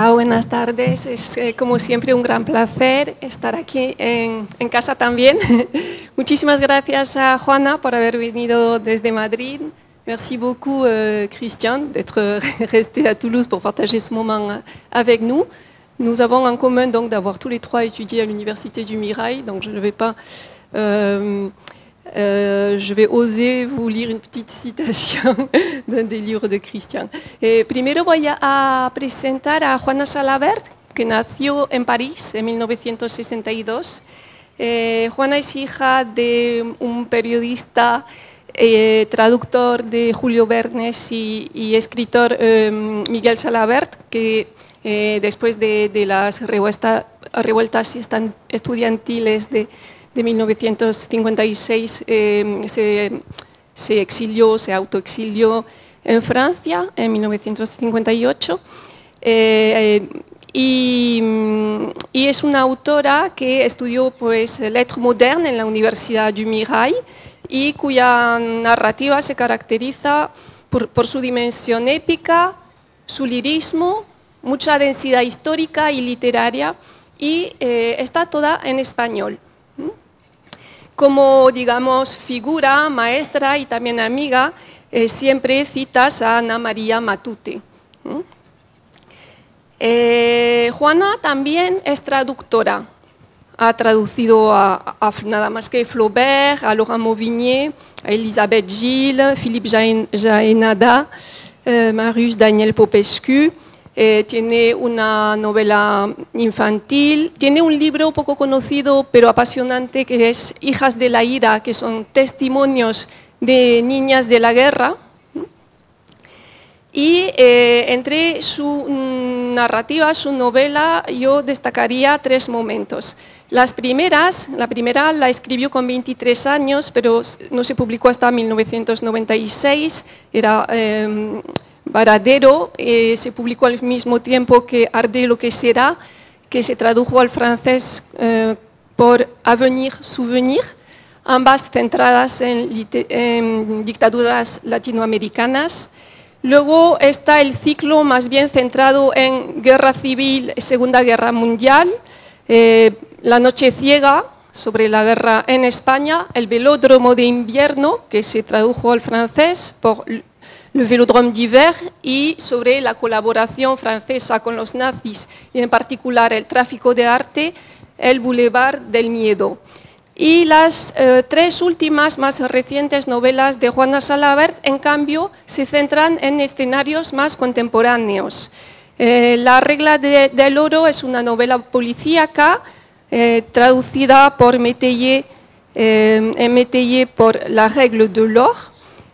Hola, buenas tardes. Es como siempre un gran placer estar aquí en casa también. Muchísimas gracias a Juana por haber venido desde Madrid. Merci beaucoup Christian d'être resté à Toulouse pour partager ce moment avec nous. Nous avons en commun donc d'avoir tous les trois étudié à l'Université du Mirail, donc je ne vais pas... je vais oser vous lire une petite citation d'un des livres de Christian. Primero voy a presentar a Juana Salabert, que nació en París en 1962. Juana es hija de un periodista, traductor de Julio Verne y escritor Miguel Salabert, que después de las revueltas estudiantiles de 1956 se exilió, se autoexilió en Francia en 1958 y es una autora que estudió pues lettres modernes en la Universidad du Mirail y cuya narrativa se caracteriza por su dimensión épica, su lirismo, mucha densidad histórica y literaria, y está toda en español. Como, digamos, figura, maestra y también amiga, siempre citas a Ana María Matute. Juana también es traductora. Ha traducido a nada más que Flaubert, a Laurent Mauvigné, a Elisabeth Gilles, Philippe Jaénada, Marius Daniel Popescu. Tiene una novela infantil, tiene un libro poco conocido pero apasionante que es Hijas de la Ira, que son testimonios de niñas de la guerra. Y entre su narrativa, su novela, yo destacaría tres momentos. La primera la escribió con 23 años, pero no se publicó hasta 1996, era Varadero, se publicó al mismo tiempo que Arde lo que será, que se tradujo al francés por Avenir, Souvenir, ambas centradas en dictaduras latinoamericanas. Luego está el ciclo más bien centrado en guerra civil, Segunda Guerra Mundial, La Noche Ciega, sobre la guerra en España, El Velódromo de Invierno, que se tradujo al francés por Le Vélodrome d'Hiver, y sobre la colaboración francesa con los nazis y en particular el tráfico de arte, El Boulevard del Miedo. Y las tres últimas más recientes novelas de Juana Salabert, en cambio, se centran en escenarios más contemporáneos. La Regla del Oro es una novela policíaca traducida por Métayer por La Règle de l'Or,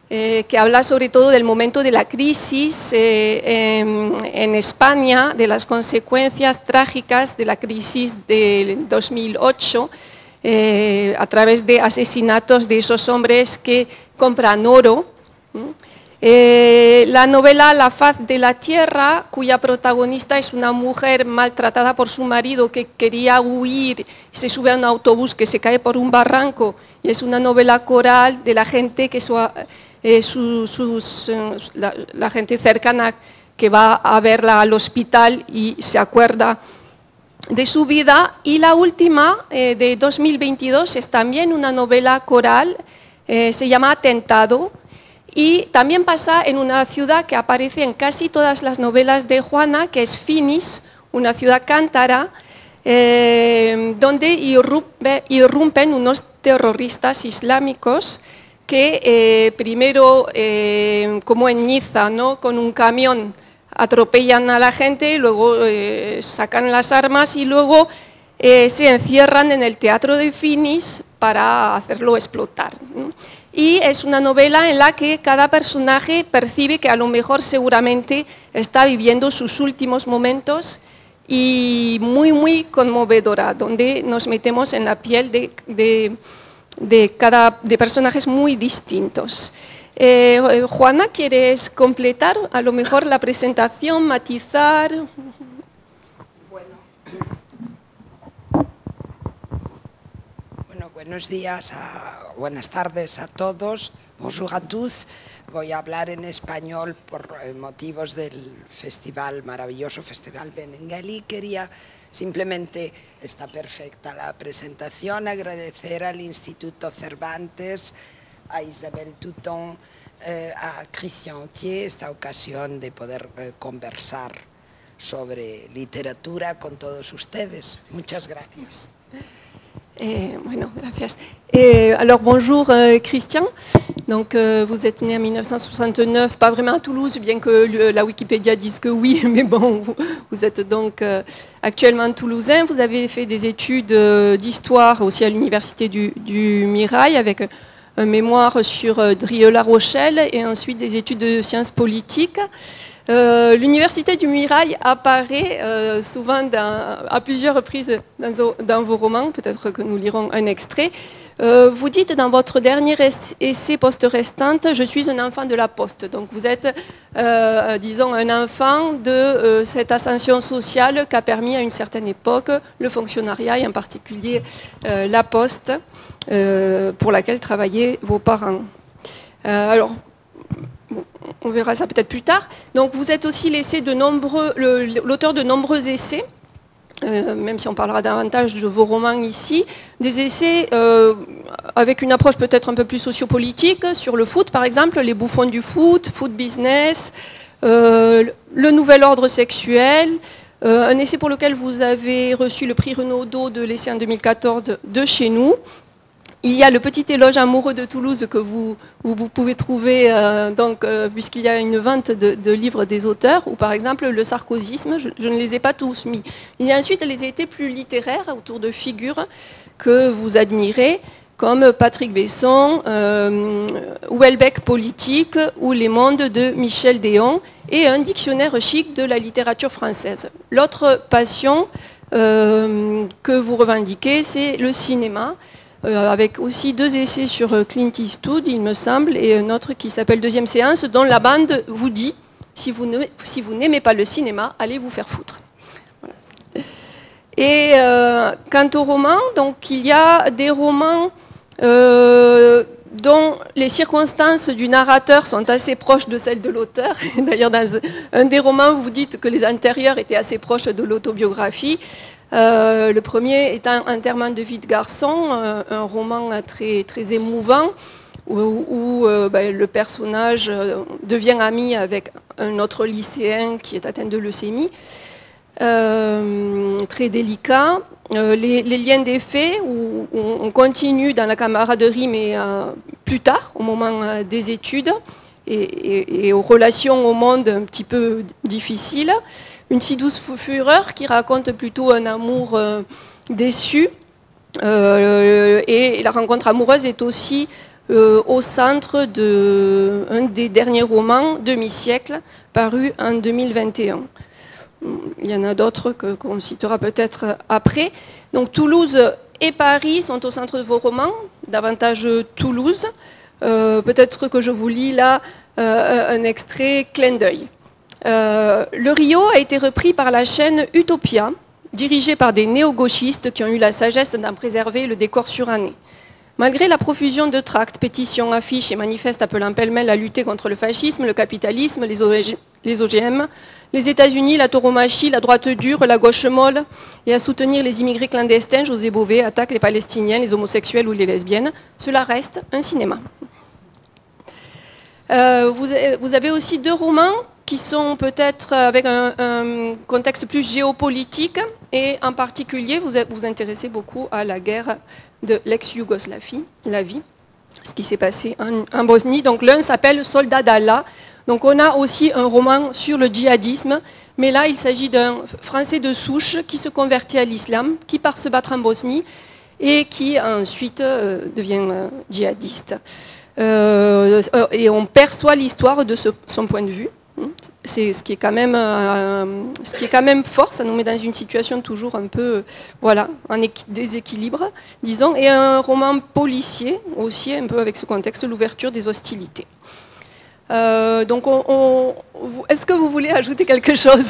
que habla sobre todo del momento de la crisis en España, de las consecuencias trágicas de la crisis del 2008, a través de asesinatos de esos hombres que compran oro. La novela La Faz de la Tierra, cuya protagonista es una mujer maltratada por su marido que quería huir, se sube a un autobús que se cae por un barranco, y es una novela coral de la gente que la gente cercana que va a verla al hospital y se acuerda de su vida. Y la última, de 2022, es también una novela coral, se llama Atentado, y también pasa en una ciudad que aparece en casi todas las novelas de Juana, que es Finis, una ciudad cántara, donde irrumpen unos terroristas islámicos que primero, como en Niza, ¿no?, con un camión atropellan a la gente, luego sacan las armas y luego se encierran en el teatro de Finis para hacerlo explotar, ¿no? Y es una novela en la que cada personaje percibe que a lo mejor seguramente está viviendo sus últimos momentos, y muy conmovedora, donde nos metemos en la piel de personajes muy distintos. Juana, ¿quieres completar a lo mejor la presentación, matizar? Bueno, Buenos días, buenas tardes a todos. Bonjour à tous. Voy a hablar en español por motivos del festival, maravilloso Festival Benengeli. Quería simplemente, está perfecta la presentación, agradecer al Instituto Cervantes, a Isabel Touton, a Christian Thier esta ocasión de poder conversar sobre littérature con todos ustedes. Muchas gracias. Bueno, gracias. Alors bonjour Christian, donc vous êtes né en 1969, pas vraiment à Toulouse, bien que la Wikipédia dise que oui, mais bon, vous êtes donc actuellement toulousain. Vous avez fait des études d'histoire aussi à l'université du Mirail avec un mémoire sur Drieux-La Rochelle et ensuite des études de sciences politiques. L'université du Mirail apparaît souvent à plusieurs reprises dans vos romans, peut-être que nous lirons un extrait. Vous dites dans votre dernier essai Poste restante, je suis un enfant de la Poste. Donc vous êtes, disons, un enfant de cette ascension sociale qu'a permis à une certaine époque le fonctionnariat et en particulier la Poste pour laquelle travaillaient vos parents. Alors, on verra ça peut-être plus tard. Donc vous êtes aussi l'auteur de nombreux essais, même si on parlera davantage de vos romans ici, des essais avec une approche peut-être un peu plus sociopolitique sur le foot par exemple, les bouffons du foot, foot business, le nouvel ordre sexuel, un essai pour lequel vous avez reçu le prix Renaudot de l'essai en 2014 de chez nous. Il y a le petit éloge amoureux de Toulouse que vous pouvez trouver puisqu'il y a une vente de livres des auteurs, ou par exemple le sarkozysme, je ne les ai pas tous mis. Il y a ensuite les étés plus littéraires autour de figures que vous admirez, comme Patrick Besson, Houellebecq politique ou Les Mondes de Michel Déon, et un dictionnaire chic de la littérature française. L'autre passion que vous revendiquez, c'est le cinéma, avec aussi 2 essais sur Clint Eastwood, il me semble, et un autre qui s'appelle Deuxième séance, dont la bande vous dit, si vous n'aimez pas le cinéma, allez vous faire foutre. Voilà. Et quant aux romans, donc, il y a des romans dont les circonstances du narrateur sont assez proches de celles de l'auteur. D'ailleurs, dans un des romans, vous dites que les intérieurs étaient assez proches de l'autobiographie. Le premier étant Enterrement de vie de garçon, un roman très, très émouvant où le personnage devient ami avec un autre lycéen qui est atteint de leucémie. Très délicat. Les liens des faits, où on continue dans la camaraderie, mais plus tard, au moment des études, et aux relations au monde un petit peu difficiles. Une si douce fureur qui raconte plutôt un amour déçu. Et la rencontre amoureuse est aussi au centre d'un des derniers romans, Demi-siècle, paru en 2021. Il y en a d'autres qu'on citera peut-être après. Donc Toulouse et Paris sont au centre de vos romans, davantage Toulouse. Peut-être que je vous lis là un extrait, clin d'œil. Le Rio a été repris par la chaîne Utopia, dirigée par des néo-gauchistes qui ont eu la sagesse d'en préserver le décor suranné. Malgré la profusion de tracts, pétitions, affiches et manifestes appelant pêle-mêle à lutter contre le fascisme, le capitalisme, les OGM, les États-Unis, la tauromachie, la droite dure, la gauche molle, et à soutenir les immigrés clandestins, José Bové attaque les Palestiniens, les homosexuels ou les lesbiennes, cela reste un cinéma. Vous avez aussi 2 romans qui sont peut-être avec un contexte plus géopolitique, et en particulier vous vous intéressez beaucoup à la guerre de l'ex-Yougoslavie, ce qui s'est passé en Bosnie. Donc l'un s'appelle Soldat d'Allah. Donc on a aussi un roman sur le djihadisme, mais là il s'agit d'un Français de souche qui se convertit à l'islam, qui part se battre en Bosnie et qui ensuite devient djihadiste. Et on perçoit l'histoire de son point de vue. C'est ce qui est quand même fort, ça nous met dans une situation toujours un peu en déséquilibre, disons, et un roman policier aussi un peu avec ce contexte, l'ouverture des hostilités. Donc, est-ce que vous voulez ajouter quelque chose?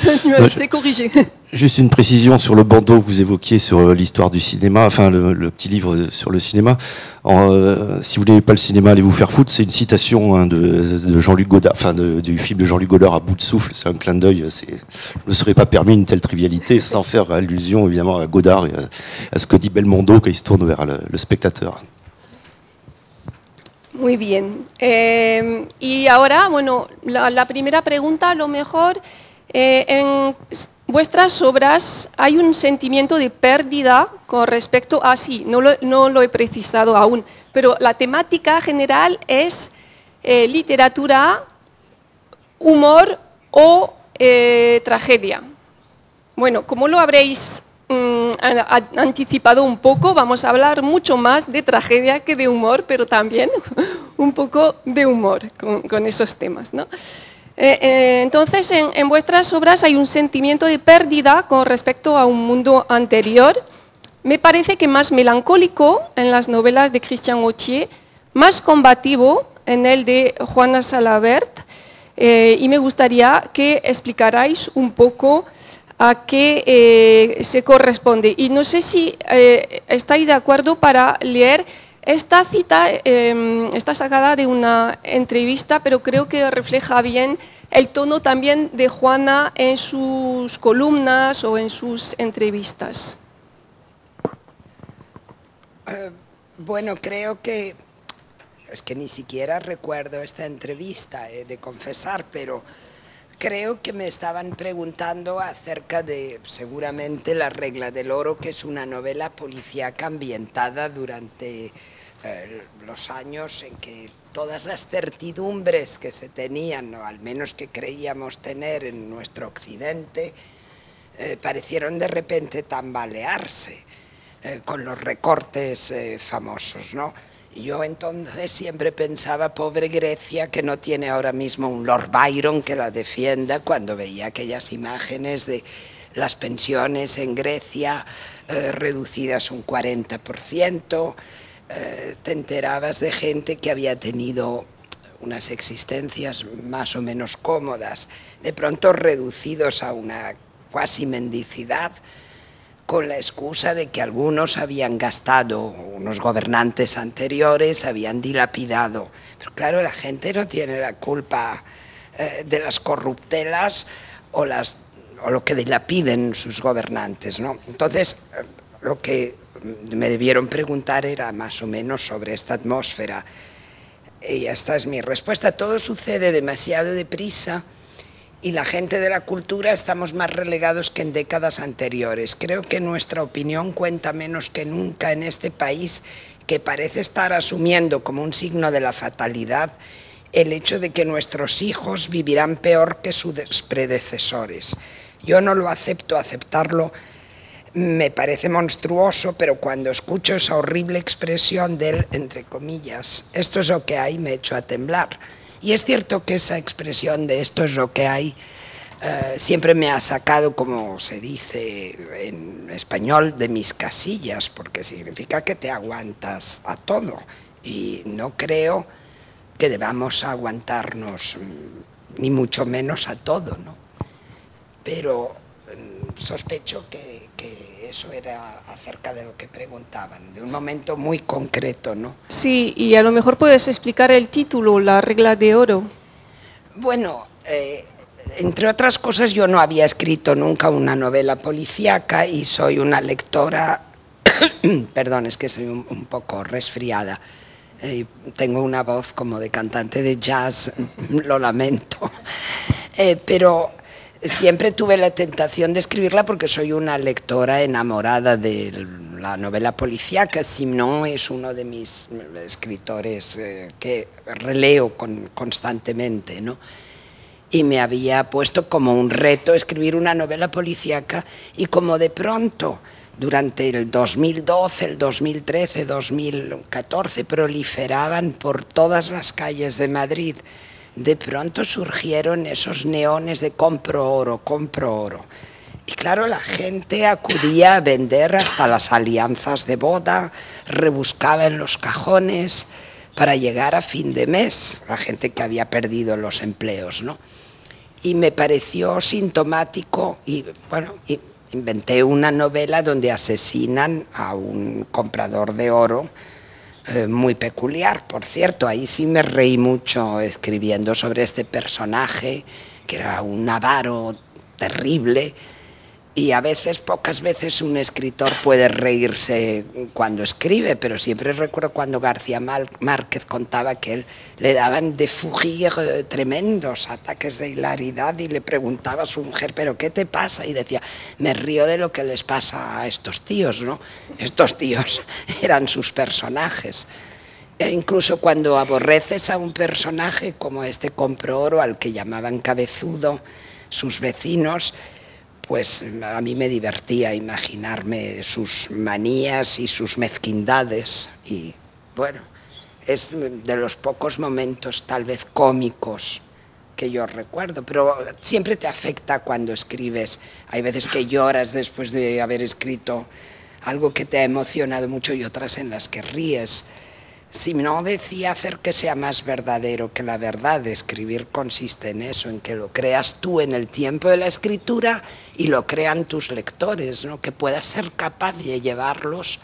C'est corrigé. Juste une précision sur le bandeau que vous évoquiez sur l'histoire du cinéma, enfin le petit livre sur le cinéma. Si vous n'aimez pas le cinéma, allez vous faire foutre. C'est une citation de Jean-Luc Godard, enfin du film de Jean-Luc Godard, À bout de souffle. C'est un clin d'œil. Je ne me serais pas permis une telle trivialité sans faire allusion évidemment à Godard et à ce que dit Belmondo quand il se tourne vers le spectateur. Muy bien. Y ahora, bueno, la primera pregunta, a lo mejor, en vuestras obras hay un sentimiento de pérdida con respecto a, sí, no lo he precisado aún, pero la temática general es literatura, humor o tragedia. Bueno, como lo habréis anticipado un poco, vamos a hablar mucho más de tragedia que de humor, pero también un poco de humor con esos temas, ¿no? Entonces, en vuestras obras hay un sentimiento de pérdida con respecto a un mundo anterior. Me parece que más melancólico en las novelas de Christian Autier, más combativo en el de Juana Salabert, y me gustaría que explicarais un poco a qué se corresponde. Y no sé si estáis de acuerdo para leer esta cita, está sacada de una entrevista, pero creo que refleja bien el tono también de Juana en sus columnas o en sus entrevistas. Bueno, creo que es que ni siquiera recuerdo esta entrevista, he de confesar, pero creo que me estaban preguntando acerca de, seguramente, La regla del oro, que es una novela policíaca ambientada durante los años en que todas las certidumbres que se tenían, o al menos que creíamos tener en nuestro occidente, parecieron de repente tambalearse con los recortes famosos, ¿no? Y yo entonces siempre pensaba, pobre Grecia, que no tiene ahora mismo un Lord Byron que la defienda, cuando veía aquellas imágenes de las pensiones en Grecia reducidas un 40%, te enterabas de gente que había tenido unas existencias más o menos cómodas, de pronto reducidos a una cuasi mendicidad, con la excusa de que algunos habían gastado, unos gobernantes anteriores habían dilapidado. Pero claro, la gente no tiene la culpa de las corruptelas o lo que dilapiden sus gobernantes, ¿no? Entonces, lo que me debieron preguntar era más o menos sobre esta atmósfera. Y esta es mi respuesta. Todo sucede demasiado deprisa y la gente de la cultura estamos más relegados que en décadas anteriores. Creo que nuestra opinión cuenta menos que nunca en este país, que parece estar asumiendo como un signo de la fatalidad el hecho de que nuestros hijos vivirán peor que sus predecesores. Yo no lo acepto, aceptarlo me parece monstruoso, pero cuando escucho esa horrible expresión del, entre comillas, esto es lo que hay, me echo a temblar. Y es cierto que esa expresión de esto es lo que hay siempre me ha sacado, como se dice en español, de mis casillas, porque significa que te aguantas a todo. Y no creo que debamos aguantarnos, ni mucho menos a todo, ¿no? Pero sospecho que eso era acerca de lo que preguntaban, de un momento muy concreto, ¿no? Sí, y a lo mejor puedes explicar el título, La regla de oro. Bueno, entre otras cosas, yo no había escrito nunca una novela policíaca y soy una lectora, perdón, es que soy un poco resfriada, tengo una voz como de cantante de jazz, lo lamento, pero siempre tuve la tentación de escribirla porque soy una lectora enamorada de la novela policíaca. Simenon es uno de mis escritores que releo constantemente, ¿no? Y me había puesto como un reto escribir una novela policíaca, y como de pronto durante el 2012, el 2013, 2014 proliferaban por todas las calles de Madrid, de pronto surgieron esos neones de compro oro, compro oro. Y claro, la gente acudía a vender hasta las alianzas de boda, rebuscaba en los cajones, para llegar a fin de mes, la gente que había perdido los empleos, ¿no? Y me pareció sintomático y, bueno, inventé una novela donde asesinan a un comprador de oro muy peculiar, por cierto. Ahí sí me reí mucho escribiendo sobre este personaje, que era un avaro terrible. Y a veces, pocas veces, un escritor puede reírse cuando escribe, pero siempre recuerdo cuando García Márquez contaba que él le daban de fugir tremendos ataques de hilaridad y le preguntaba a su mujer, ¿pero qué te pasa? Y decía, me río de lo que les pasa a estos tíos, ¿no? Estos tíos eran sus personajes. E incluso cuando aborreces a un personaje como este compro oro, al que llamaban cabezudo sus vecinos, pues a mí me divertía imaginarme sus manías y sus mezquindades. Y bueno, es de los pocos momentos tal vez cómicos que yo recuerdo, pero siempre te afecta cuando escribes. Hay veces que lloras después de haber escrito algo que te ha emocionado mucho y otras en las que ríes. Simenon decía hacer que sea más verdadero que la verdad. Escribir consiste en eso, en que lo creas tú en el tiempo de la escritura y lo crean tus lectores, ¿no? Que puedas ser capaz de llevarlos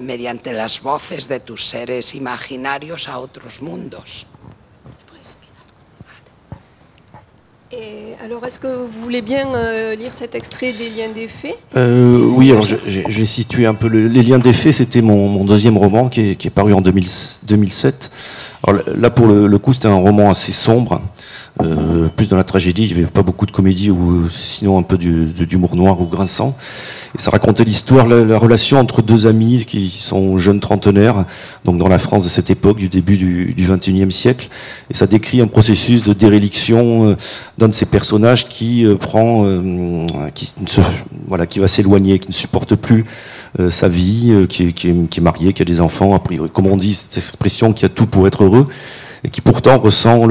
mediante las voces de tus seres imaginarios a otros mundos. Alors, est-ce que vous voulez bien lire cet extrait des Liens des Fées? Oui, alors je vais situer un peu les Liens des Fées. C'était mon deuxième roman qui est paru en 2007. Alors là, pour le coup, c'était un roman assez sombre, plus dans la tragédie. Il n'y avait pas beaucoup de comédie ou sinon un peu d'humour noir ou grinçant. Et ça racontait l'histoire, la relation entre deux amis qui sont jeunes trentenaires, donc dans la France de cette époque, du début du XXIe siècle. Et ça décrit un processus de déréliction d'un de ces personnages qui qui va s'éloigner, qui ne supporte plus sa vie, qui est marié, qui a des enfants, a priori, comme on dit, cette expression, qui a tout pour être heureux, et qui pourtant ressent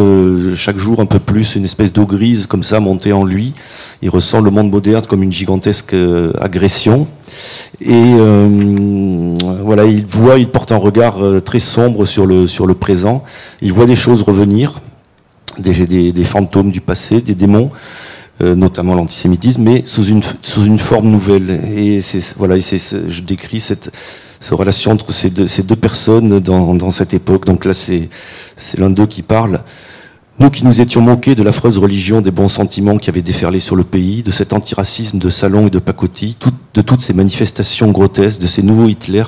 chaque jour un peu plus une espèce d'eau grise comme ça monter en lui. Il ressent le monde moderne comme une gigantesque agression. Et voilà, il porte un regard très sombre sur le présent. Il voit des choses revenir, des fantômes du passé, des démons, notamment l'antisémitisme, mais sous une forme nouvelle. Et je décris cette relation entre ces deux personnes dans cette époque. Donc là, c'est l'un d'eux qui parle. Nous qui nous étions moqués de l'affreuse religion des bons sentiments qui avaient déferlé sur le pays, de cet antiracisme de salon et de pacotille, de toutes ces manifestations grotesques, de ces nouveaux Hitler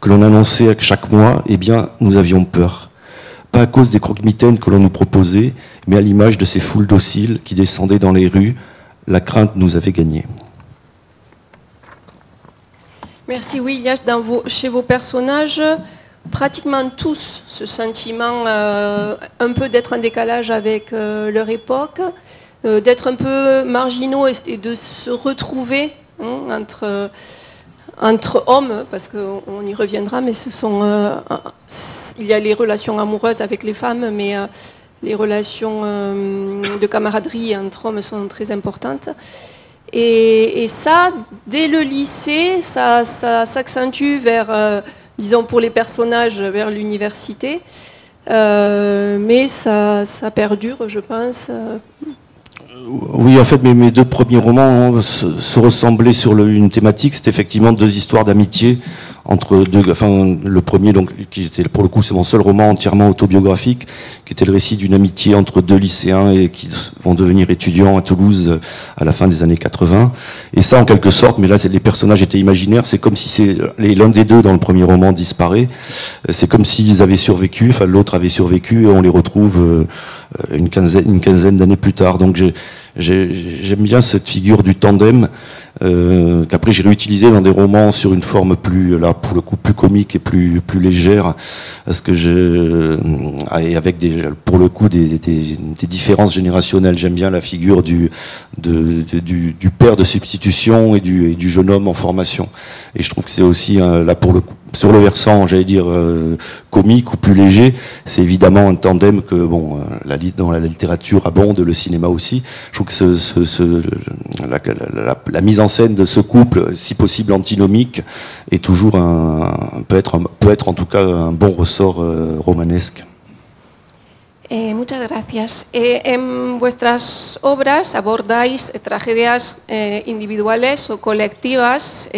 que l'on annonçait chaque mois, eh bien, nous avions peur. Pas à cause des croque-mitaines que l'on nous proposait, mais à l'image de ces foules dociles qui descendaient dans les rues. La crainte nous avait gagné. Merci. Oui, il y a chez vos personnages pratiquement tous ce sentiment un peu d'être en décalage avec leur époque, d'être un peu marginaux et de se retrouver entre hommes, parce qu'on y reviendra, mais il y a les relations amoureuses avec les femmes, mais les relations de camaraderie entre hommes sont très importantes. Et ça, dès le lycée, ça s'accentue vers, disons pour les personnages, vers l'université, mais ça perdure, je pense. Oui, en fait, mes deux premiers romans se ressemblaient sur une thématique. C'était effectivement deux histoires d'amitié entre deux. Enfin, le premier, donc, qui était pour le coup, c'est mon seul roman entièrement autobiographique, qui était le récit d'une amitié entre deux lycéens et qui vont devenir étudiants à Toulouse à la fin des années 80. Et ça, en quelque sorte, mais là, les personnages étaient imaginaires. C'est comme si l'un des deux dans le premier roman disparaît. C'est comme s'ils avaient survécu. Enfin, l'autre avait survécu et on les retrouve une quinzaine d'années plus tard. Donc j'aime bien cette figure du tandem qu'après j'ai réutilisé dans des romans sur une forme plus, là pour le coup, plus comique et plus légère, parce que et avec pour le coup des différences générationnelles. J'aime bien la figure du père de substitution et du jeune homme en formation. Et je trouve que c'est aussi là pour le coup, sur le versant, j'allais dire, comique ou plus léger, c'est évidemment un tandem que, bon, dans la littérature abonde, le cinéma aussi. Je trouve que la mise en scène de ce couple, si possible antinomique, est toujours peut être en tout cas un bon ressort romanesque. Muchas gracias. En vuestras obras abordáis tragedias individuales o colectivas,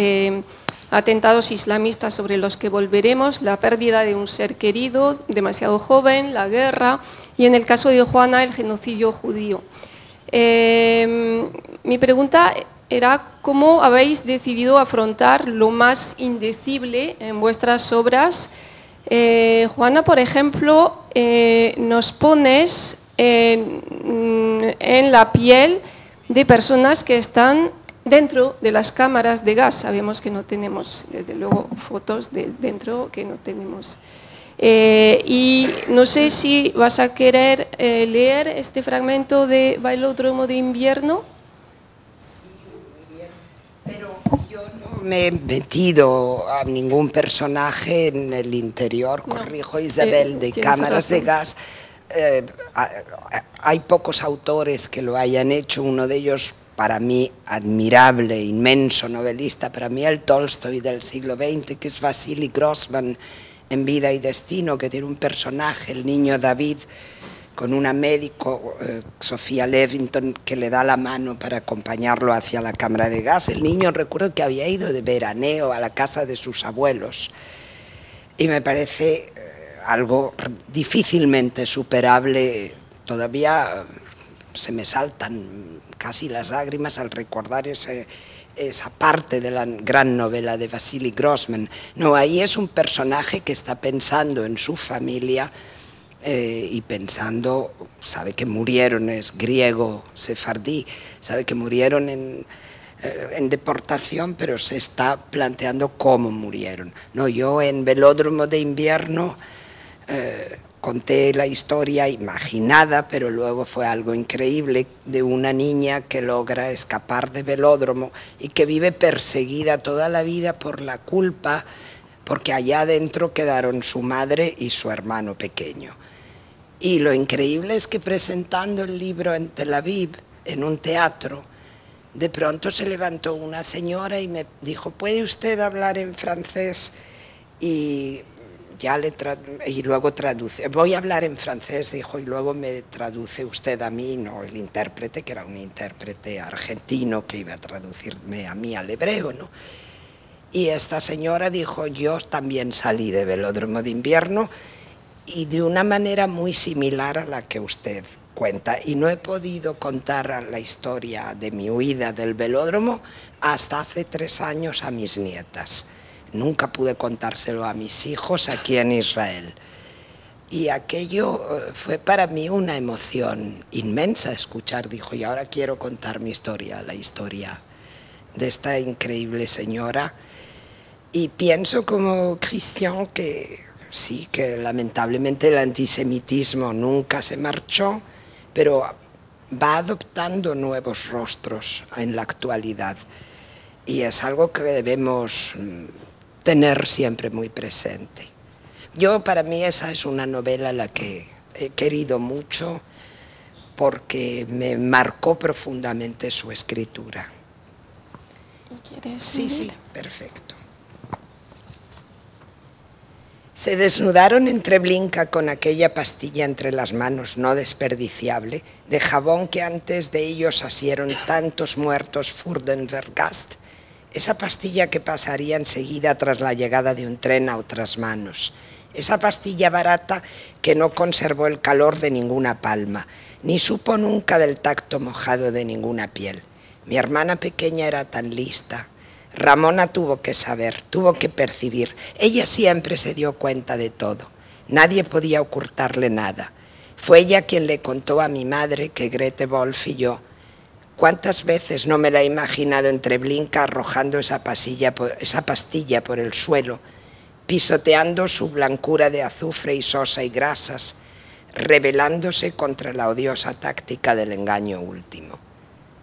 atentados islamistas sobre los que volveremos, la pérdida de un ser querido demasiado joven, la guerra y, en el caso de Juana, el genocidio judío. Mi pregunta era cómo habéis decidido afrontar lo más indecible en vuestras obras. Juana, por ejemplo, nos pones en la piel de personas que están dentro de las cámaras de gas. Sabemos que no tenemos, desde luego, fotos de dentro, que no tenemos. Y no sé si vas a querer leer este fragmento de Velódromo de invierno. Sí, muy bien, pero yo no me he metido a ningún personaje en el interior, corrijo Isabel, de cámaras de gas. Hay pocos autores que lo hayan hecho, uno de ellos, para mí, admirable, inmenso novelista, para mí el Tolstoy del siglo XX, que es Vasily Grossman en Vida y Destino, que tiene un personaje, el niño David, con una médico, Sofía Levington, que le da la mano para acompañarlo hacia la cámara de gas. El niño, recuerdo que había ido de veraneo a la casa de sus abuelos, y me parece algo difícilmente superable. Todavía se me saltan casi las lágrimas al recordar esa parte de la gran novela de Vasily Grossman. No, ahí es un personaje que está pensando en su familia y pensando, sabe que murieron, es griego, sefardí, sabe que murieron en deportación, pero se está planteando cómo murieron. No, yo en Velódromo de invierno conté la historia imaginada, pero luego fue algo increíble, de una niña que logra escapar de velódromo y que vive perseguida toda la vida por la culpa, porque allá adentro quedaron su madre y su hermano pequeño. Y lo increíble es que presentando el libro en Tel Aviv, en un teatro, de pronto se levantó una señora y me dijo: ¿puede usted hablar en francés? Y luego traduce. Voy a hablar en francés, dijo, y luego me traduce usted a mí, no el intérprete, que era un intérprete argentino que iba a traducirme a mí al hebreo, ¿no? Y esta señora dijo: yo también salí de Velódromo de invierno, y de una manera muy similar a la que usted cuenta, y no he podido contar la historia de mi huida del velódromo hasta hace 3 años a mis nietas. Nunca pude contárselo a mis hijos aquí en Israel. Y aquello fue para mí una emoción inmensa escuchar. Dijo: y ahora quiero contar mi historia, la historia de esta increíble señora. Y pienso como Christian que sí, que lamentablemente el antisemitismo nunca se marchó, pero va adoptando nuevos rostros en la actualidad. Y es algo que debemos tener siempre muy presente. Para mí esa es una novela a la que he querido mucho, porque me marcó profundamente su escritura. ¿Quieres Sí, seguir? sí, perfecto. Se desnudaron en Treblinka con aquella pastilla entre las manos no desperdiciable, de jabón que antes de ellos asieron tantos muertos Furdenvergast, esa pastilla que pasaría enseguida tras la llegada de un tren a otras manos, esa pastilla barata que no conservó el calor de ninguna palma, ni supo nunca del tacto mojado de ninguna piel. Mi hermana pequeña era tan lista. Ramona tuvo que saber, tuvo que percibir. Ella siempre se dio cuenta de todo. Nadie podía ocultarle nada. Fue ella quien le contó a mi madre que Grete Wolf y yo. ¿Cuántas veces no me la he imaginado en Treblinka arrojando esa pastilla por el suelo, pisoteando su blancura de azufre y sosa y grasas, rebelándose contra la odiosa táctica del engaño último?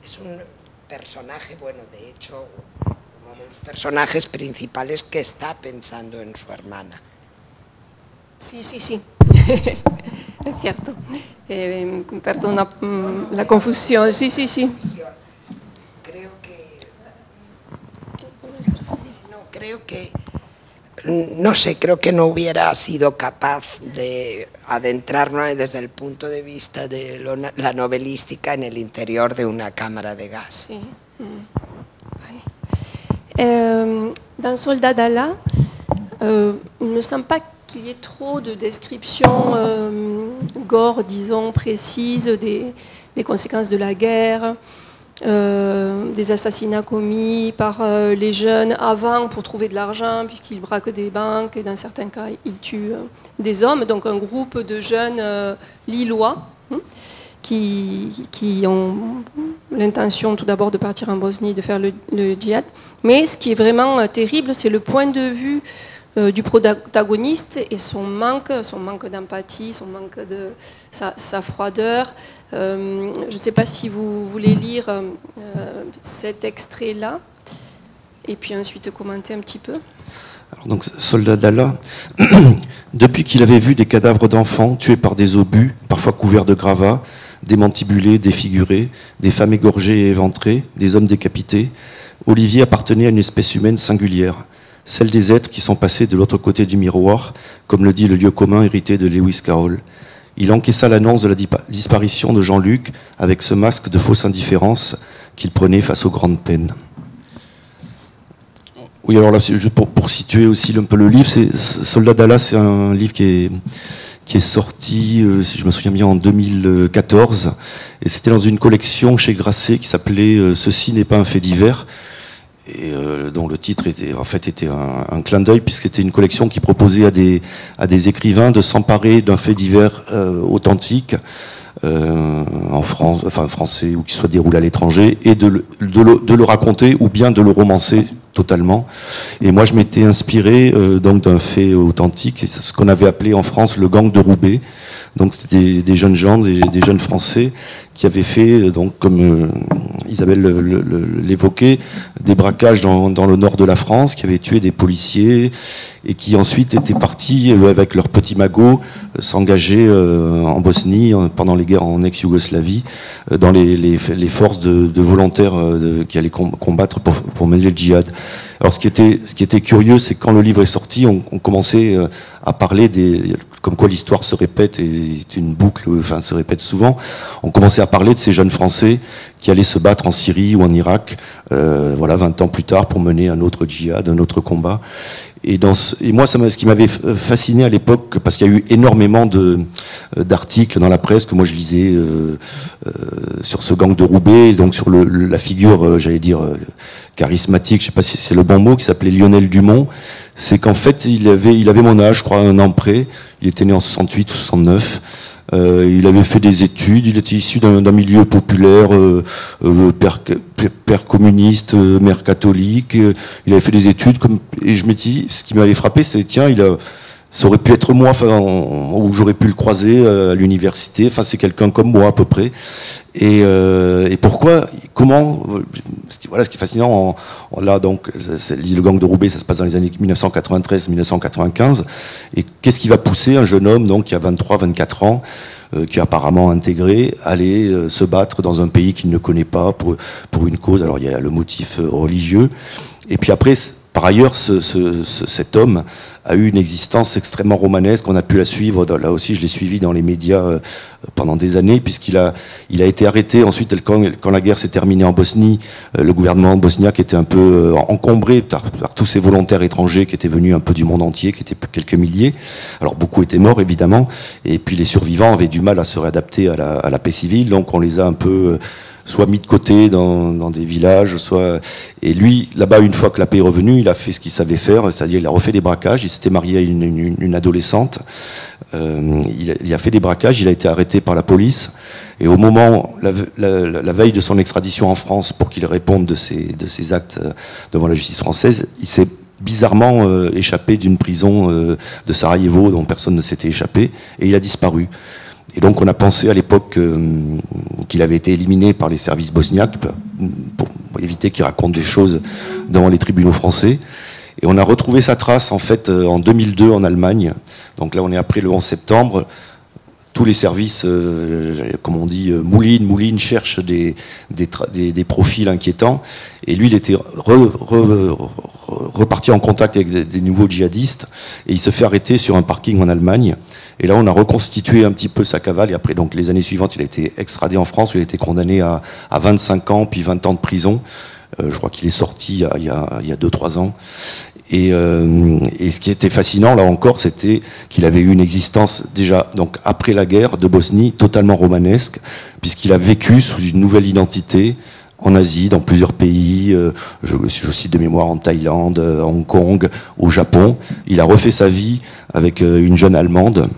Es un personaje, bueno, de hecho, como los personajes principales que está pensando en su hermana. Sí, sí, sí, es cierto. Perdona la confusión, sí, sí, sí. Creo que no hubiera sido capaz de adentrarme desde el punto de vista de la novelística en el interior de una cámara de gas. Sí. Dans Soldat d'Allah, il ne me semble pas qu'il y ait trop de descriptions gore, disons, précises des conséquences de la guerre, des assassinats commis par les jeunes avant pour trouver de l'argent, puisqu'ils braquent des banques et dans certains cas, ils tuent des hommes. Donc un groupe de jeunes lillois qui ont l'intention tout d'abord de partir en Bosnie, de faire le djihad. Mais ce qui est vraiment terrible, c'est le point de vue du protagoniste et son manque d'empathie, son manque de sa froideur. Je ne sais pas si vous voulez lire cet extrait-là et puis ensuite commenter un petit peu. Alors donc, Soldat d'Allah, depuis qu'il avait vu des cadavres d'enfants tués par des obus, parfois couverts de gravats, démantibulés, défigurés, des femmes égorgées et éventrées, des hommes décapités, Olivier appartenait à une espèce humaine singulière, celle des êtres qui sont passés de l'autre côté du miroir, comme le dit le lieu commun hérité de Lewis Carroll. Il encaissa l'annonce de la disparition de Jean-Luc avec ce masque de fausse indifférence qu'il prenait face aux grandes peines. Oui, alors là, pour situer aussi un peu le livre, Soldat d'Allah, c'est un livre qui est sorti, si je me souviens bien, en 2014, et c'était dans une collection chez Grasset qui s'appelait « Ceci n'est pas un fait divers », et dont le titre était un clin d'œil, puisque c'était une collection qui proposait à des écrivains de s'emparer d'un fait divers authentique, en France, enfin français, ou qui soit déroulé à l'étranger, et de le raconter ou bien de le romancer totalement. Et moi je m'étais inspiré donc d'un fait authentique, c'est ce qu'on avait appelé en France le gang de Roubaix. Donc c'était des jeunes gens, des jeunes Français qui avaient fait, donc comme Isabelle l'évoquait, des braquages dans le nord de la France, qui avaient tué des policiers et qui ensuite étaient partis avec leurs petits magots s'engager en Bosnie pendant les guerres en ex-Yougoslavie dans les forces de volontaires qui allaient combattre pour mener le djihad. Alors ce qui était curieux, c'est que quand le livre est sorti, on commençait à parler comme quoi l'histoire se répète et est une boucle, enfin se répète souvent. On commençait à parler de ces jeunes Français qui allaient se battre en Syrie ou en Irak, 20 ans plus tard pour mener un autre djihad, un autre combat. Et moi, ce qui m'avait fasciné à l'époque, parce qu'il y a eu énormément d'articles dans la presse que moi je lisais sur ce gang de Roubaix, donc sur la figure, j'allais dire, charismatique, je sais pas si c'est le bon mot, qui s'appelait Lionel Dumont. C'est qu'en fait, il avait mon âge, je crois, un an près. Il était né en 68 ou 69. Il avait fait des études, il était issu d'un milieu populaire, père communiste, mère catholique. Il avait fait des études, et je me dis, ce qui m'avait frappé, c'est ça aurait pu être moi, où j'aurais pu le croiser à l'université. Enfin, c'est quelqu'un comme moi à peu près. Et pourquoi, comment, voilà, ce qui est fascinant, là donc, le gang de Roubaix, ça se passe dans les années 1993-1995, et qu'est-ce qui va pousser un jeune homme, donc, qui a 23-24 ans, qui est apparemment intégré, aller se battre dans un pays qu'il ne connaît pas pour une cause. Alors il y a le motif religieux, et puis après, par ailleurs, cet homme a eu une existence extrêmement romanesque. On a pu la suivre, là aussi je l'ai suivi dans les médias pendant des années, puisqu'il a été arrêté ensuite quand la guerre s'est terminée en Bosnie. Le gouvernement bosniaque était un peu encombré par tous ces volontaires étrangers qui étaient venus un peu du monde entier, qui étaient quelques milliers. Alors beaucoup étaient morts évidemment, et puis les survivants avaient du mal à se réadapter à la paix civile, donc on les a un peu soit mis de côté dans des villages, et lui, là-bas, une fois que la paix est revenue, il a fait ce qu'il savait faire, c'est-à-dire il a refait des braquages, il s'était marié à une adolescente, il a fait des braquages, il a été arrêté par la police, et au moment, la veille de son extradition en France, pour qu'il réponde de ses actes devant la justice française, il s'est bizarrement échappé d'une prison de Sarajevo dont personne ne s'était échappé, et il a disparu. Et donc on a pensé à l'époque qu'il avait été éliminé par les services bosniaques pour éviter qu'il raconte des choses devant les tribunaux français. Et on a retrouvé sa trace en fait en 2002 en Allemagne. Donc là on est après le 11 septembre. Tous les services, comme on dit, moulinent, cherchent des profils inquiétants. Et lui, il était reparti en contact avec des nouveaux djihadistes. Et il se fait arrêter sur un parking en Allemagne. Et là, on a reconstitué un petit peu sa cavale. Et après, donc, les années suivantes, il a été extradé en France. Où il a été condamné à 25 ans, puis 20 ans de prison. Je crois qu'il est sorti il y a 2-3 ans. Et ce qui était fascinant, là encore, c'était qu'il avait eu une existence déjà, donc après la guerre de Bosnie, totalement romanesque, puisqu'il a vécu sous une nouvelle identité en Asie, dans plusieurs pays, je cite de mémoire en Thaïlande, à Hong Kong, au Japon. Il a refait sa vie avec une jeune Allemande.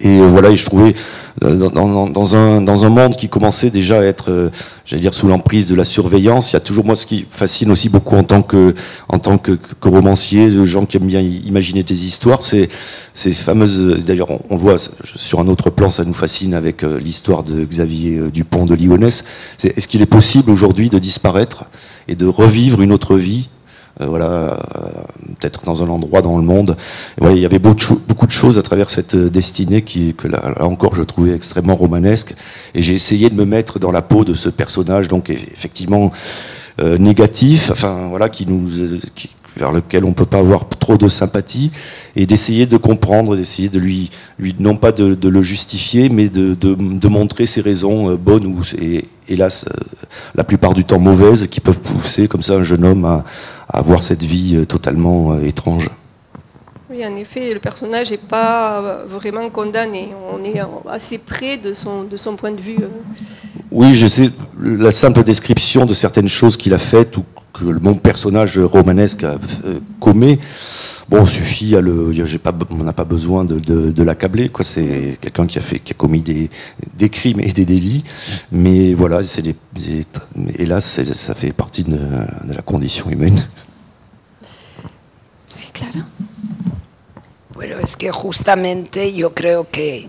Et voilà, et je trouvais dans un monde qui commençait déjà à être, j'allais dire, sous l'emprise de la surveillance, il y a toujours, moi, ce qui fascine aussi beaucoup en tant que romancier, de gens qui aiment bien imaginer des histoires, c'est ces fameuses, d'ailleurs, on le voit sur un autre plan, ça nous fascine avec l'histoire de Xavier Dupont de Ligonnès. Est-ce qu'il est possible aujourd'hui de disparaître et de revivre une autre vie? Peut-être dans un endroit dans le monde. Et voilà, il y avait beaucoup de choses à travers cette destinée que là encore je trouvais extrêmement romanesque. Et j'ai essayé de me mettre dans la peau de ce personnage, donc effectivement négatif, enfin voilà, vers lequel on peut pas avoir trop de sympathie, et d'essayer de comprendre, d'essayer de lui non pas de le justifier, mais de montrer ses raisons bonnes ou hélas la plupart du temps mauvaises, qui peuvent pousser comme ça un jeune homme à avoir cette vie totalement étrange. Oui, en effet, le personnage n'est pas vraiment condamné. On est assez près de son point de vue. Oui, je sais, la simple description de certaines choses qu'il a faites ou que mon personnage romanesque commet, bon, suffit on n'a pas besoin de l'accabler, quoi. C'est quelqu'un qui a commis des crimes et des délits, mais voilà, hélas, ça fait partie de la condition humaine. Sí, claro. Bueno, es que justamente yo creo que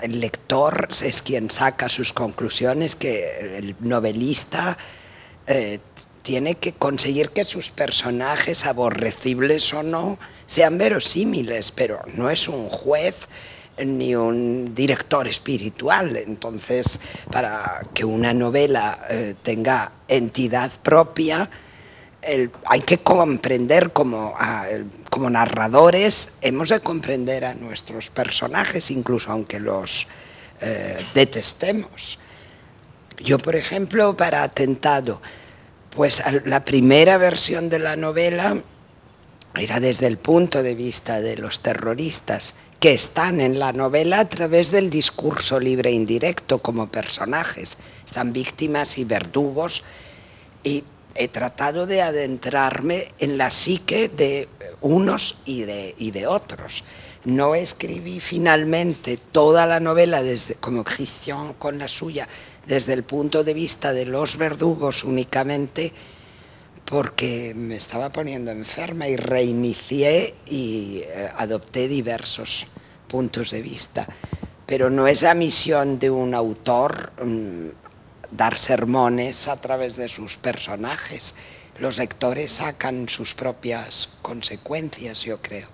el lector es quien saca sus conclusiones, que el novelista tiene que conseguir que sus personajes, aborrecibles o no, sean verosímiles, pero no es un juez ni un director espiritual. Entonces, para que una novela tenga entidad propia, hay que comprender como narradores, hemos de comprender a nuestros personajes, incluso aunque los detestemos. Yo, por ejemplo, para Atentado, pues la primera versión de la novela era desde el punto de vista de los terroristas, que están en la novela a través del discurso libre e indirecto como personajes, están víctimas y verdugos, y he tratado de adentrarme en la psique de unos y de otros. No escribí finalmente toda la novela como Christian con la suya, desde el punto de vista de los verdugos únicamente, porque me estaba poniendo enferma y reinicié y adopté diversos puntos de vista. Pero no es la misión de un autor dar sermones a través de sus personajes. Los lectores sacan sus propias consecuencias, yo creo.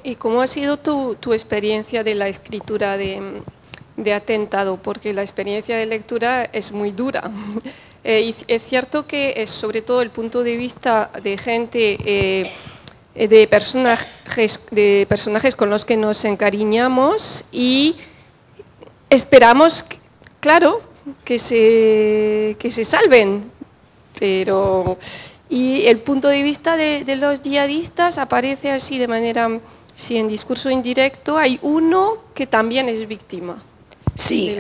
¿Y cómo ha sido tu experiencia de la escritura de Atentado? Porque la experiencia de lectura es muy dura. Y es cierto que es sobre todo el punto de vista de gente, de personajes con los que nos encariñamos y esperamos, claro, que se salven, pero y el punto de vista de los yihadistas aparece así de manera, sí, en discurso indirecto. Hay uno que también es víctima. Sí,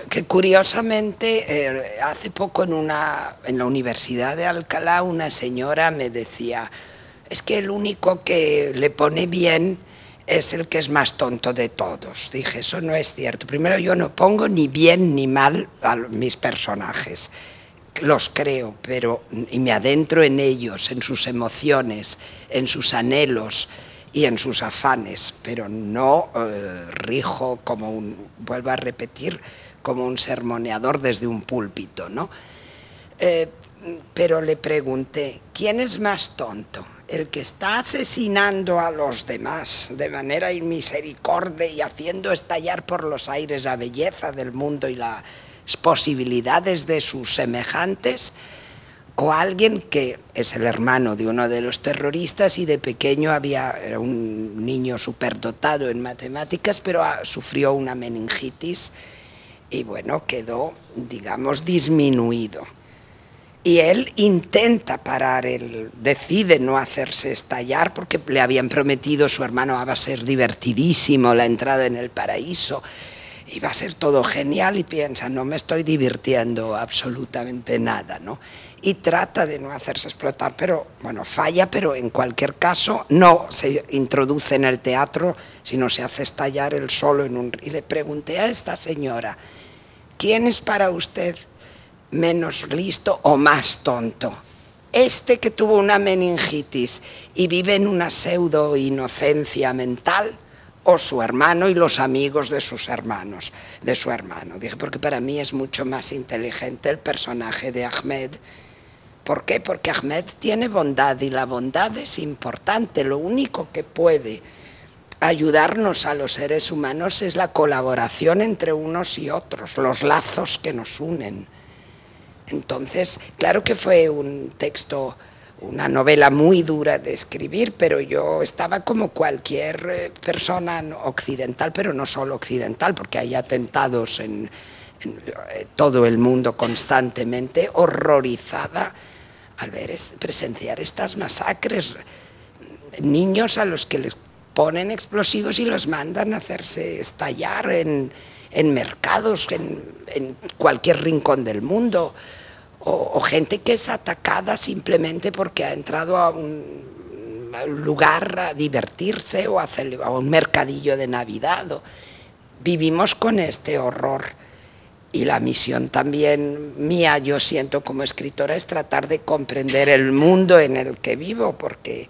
que curiosamente hace poco en la Universidad de Alcalá una señora me decía, es que el único que le pone bien es el que es más tonto de todos. Dije, eso no es cierto. Primero, yo no pongo ni bien ni mal a mis personajes. Los creo, y me adentro en ellos, en sus emociones, en sus anhelos, y en sus afanes, pero no rijo como vuelvo a repetir, como un sermoneador desde un púlpito, ¿no? Pero le pregunté, ¿quién es más tonto? ¿El que está asesinando a los demás de manera inmisericordia y haciendo estallar por los aires la belleza del mundo y las posibilidades de sus semejantes? ¿O alguien que es el hermano de uno de los terroristas y de pequeño era un niño superdotado en matemáticas, pero sufrió una meningitis y bueno, quedó, digamos, disminuido? Y él intenta parar, él decide no hacerse estallar porque le habían prometido su hermano, va a ser divertidísimo la entrada en el paraíso y va a ser todo genial, y piensa, no me estoy divirtiendo absolutamente nada, ¿no? Y trata de no hacerse explotar, pero bueno, falla, pero en cualquier caso no se introduce en el teatro, sino se hace estallar él solo y le pregunté a esta señora, ¿quién es para usted menos listo o más tonto? ¿Este que tuvo una meningitis y vive en una pseudo inocencia mental, o su hermano y los amigos de sus hermanos, de su hermano? Dije, porque para mí es mucho más inteligente el personaje de Ahmed. ¿Por qué? Porque Ahmed tiene bondad, y la bondad es importante. Lo único que puede ayudarnos a los seres humanos es la colaboración entre unos y otros, los lazos que nos unen. Entonces, claro que fue un texto, una novela muy dura de escribir, pero yo estaba como cualquier persona occidental, pero no solo occidental, porque hay atentados en todo el mundo constantemente, horrorizada al presenciar estas masacres, niños a los que les ponen explosivos y los mandan a hacerse estallar en mercados, en cualquier rincón del mundo, o gente que es atacada simplemente porque ha entrado a un lugar a divertirse o a un mercadillo de Navidad. Vivimos con este horror, y la misión también mía, yo siento como escritora, es tratar de comprender el mundo en el que vivo, porque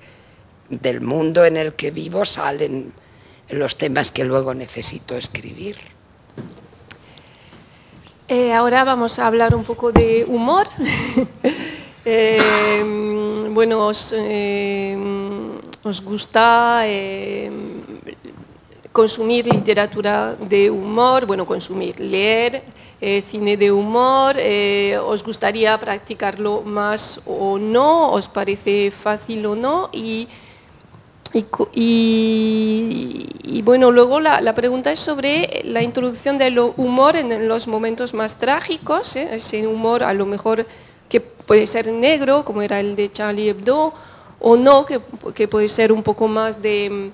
del mundo en el que vivo salen los temas que luego necesito escribir. Ahora vamos a hablar un poco de humor. Bueno, ¿os gusta consumir literatura de humor? Bueno, leer cine de humor. ¿Os gustaría practicarlo más o no? ¿Os parece fácil o no? Y bueno, luego la pregunta es sobre la introducción del humor en los momentos más trágicos, ese humor a lo mejor que puede ser negro, como era el de Charlie Hebdo, o no, que puede ser un poco más de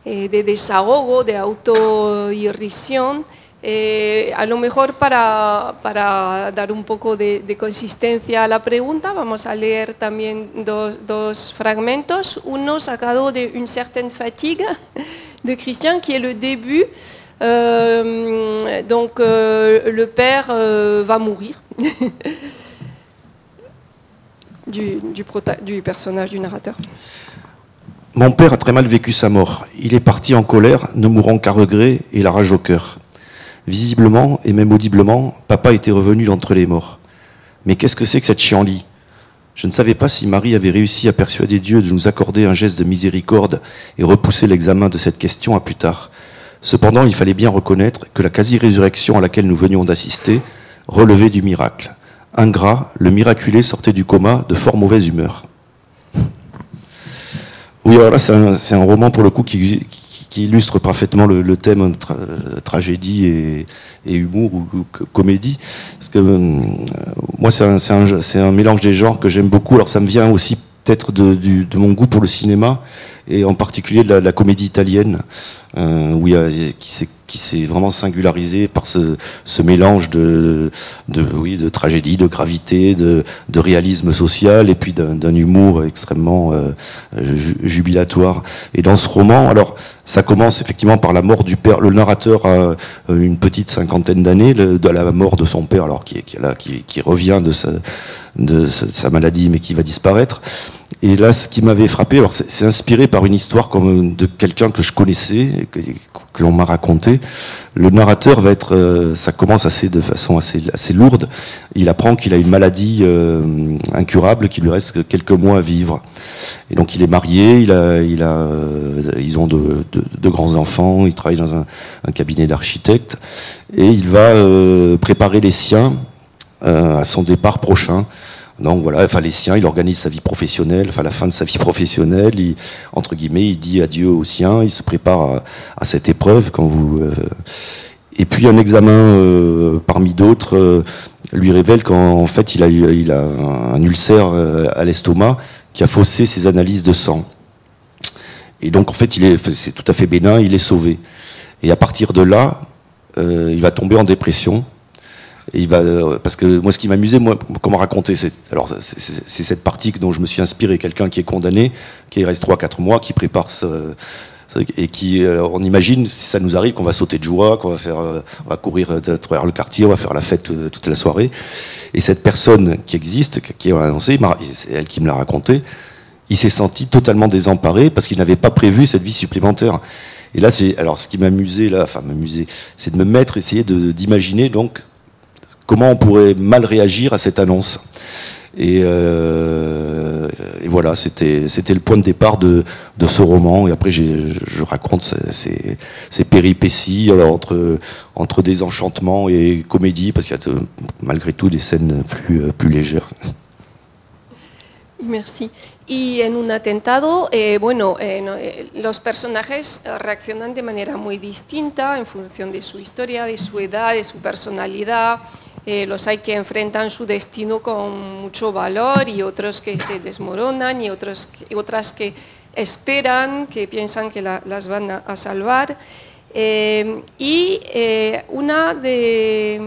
desahogo, de autoirrisión. A lo mejor para dar un poco de consistencia a la pregunta, vamos a leer también dos fragmentos. Uno sacado de Une certaine fatigue de Christian, qui est le début. Donc le père va mourir du personnage du narrateur. Mon père a très mal vécu sa mort. Il est parti en colère, ne mourant qu'à regret et la rage au cœur. Visiblement et même audiblement, papa était revenu d'entre les morts. Mais qu'est-ce que c'est que cette chienlit ? Je ne savais pas si Marie avait réussi à persuader Dieu de nous accorder un geste de miséricorde et repousser l'examen de cette question à plus tard. Cependant, il fallait bien reconnaître que la quasi-résurrection à laquelle nous venions d'assister relevait du miracle. Ingrat, le miraculé sortait du coma de fort mauvaise humeur. Oui, alors là, c'est un roman pour le coup qui illustre parfaitement le thème tragédie et humour ou comédie. Parce que moi, c'est un mélange des genres que j'aime beaucoup. Alors ça me vient aussi peut-être de mon goût pour le cinéma, et en particulier de la comédie italienne, qui s'est vraiment singularisée par ce mélange de tragédie, de gravité, de réalisme social, et puis d'un humour extrêmement jubilatoire. Et dans ce roman, alors ça commence effectivement par la mort du père. Le narrateur a une petite cinquantaine d'années, de la mort de son père, alors qui revient de sa maladie, mais qui va disparaître. Et là, ce qui m'avait frappé, alors c'est inspiré par une histoire comme de quelqu'un que je connaissais, que l'on m'a raconté. Le narrateur va être, ça commence de façon assez lourde. Il apprend qu'il a une maladie incurable, qu'il lui reste quelques mois à vivre. Et donc il est marié, ils ont de grands enfants, il travaille dans un cabinet d'architectes, et il va préparer les siens à son départ prochain. Donc voilà, enfin les siens, il organise sa vie professionnelle, enfin la fin de sa vie professionnelle, entre guillemets, il dit adieu aux siens, il se prépare à cette épreuve. Et puis un examen parmi d'autres lui révèle qu'en fait il a un ulcère à l'estomac qui a faussé ses analyses de sang. Et donc en fait c'est tout à fait bénin, il est sauvé. Et à partir de là, il va tomber en dépression. Et parce que moi, ce qui m'amusait, comment raconter, c'est cette partie dont je me suis inspiré, quelqu'un qui est condamné, qui reste 3-4 mois, qui prépare et qui, on imagine, si ça nous arrive, qu'on va sauter de joie, on va courir à travers le quartier, on va faire la fête toute la soirée. Et cette personne qui existe, qui est annoncée, c'est elle qui me l'a raconté, il s'est senti totalement désemparé parce qu'il n'avait pas prévu cette vie supplémentaire. Et là, ce qui m'amusait, c'est de me mettre, essayer d'imaginer donc comment on pourrait mal réagir à cette annonce. Et voilà, c'était le point de départ de ce roman. Et après, je raconte ces péripéties alors, entre désenchantement et comédie, parce qu'il y a malgré tout des scènes plus légères. Merci. Y en un atentado, los personajes reaccionan de manera muy distinta en función de su historia, de su edad, de su personalidad. Los hay que enfrentan su destino con mucho valor y otros que se desmoronan y otras que esperan, que piensan que las van a salvar. Una de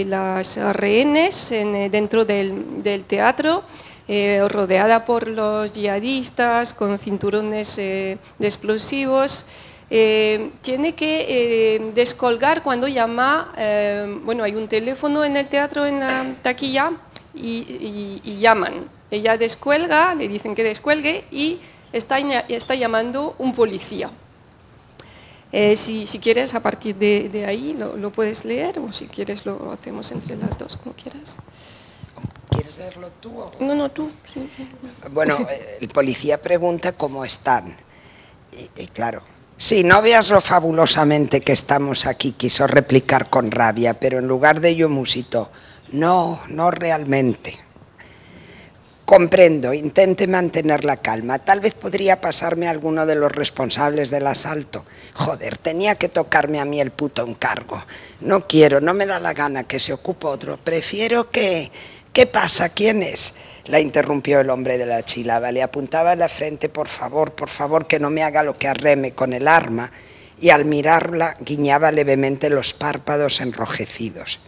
las rehenes dentro del teatro, rodeada por los yihadistas con cinturones de explosivos, tiene que descolgar cuando llama. Hay un teléfono en el teatro, en la taquilla, y llaman. Ella descuelga, le dicen que descuelgue y está llamando un policía. Si quieres, a partir de ahí lo puedes leer, o si quieres lo hacemos entre las dos, como quieras. ¿Quieres leerlo tú? No, tú. Sí. Bueno, el policía pregunta cómo están. Y claro, sí, no veas lo fabulosamente que estamos aquí, quiso replicar con rabia, pero en lugar de ello musitó: no realmente. Comprendo, intente mantener la calma. Tal vez podría pasarme a alguno de los responsables del asalto. Joder, tenía que tocarme a mí el puto encargo. No quiero, no me da la gana que se ocupe otro. Prefiero que... ¿Qué pasa? ¿Quién es? La interrumpió el hombre de la chilaba. Le apuntaba en la frente: por favor, que no me haga lo que arreme con el arma. Y al mirarla guiñaba levemente los párpados enrojecidos.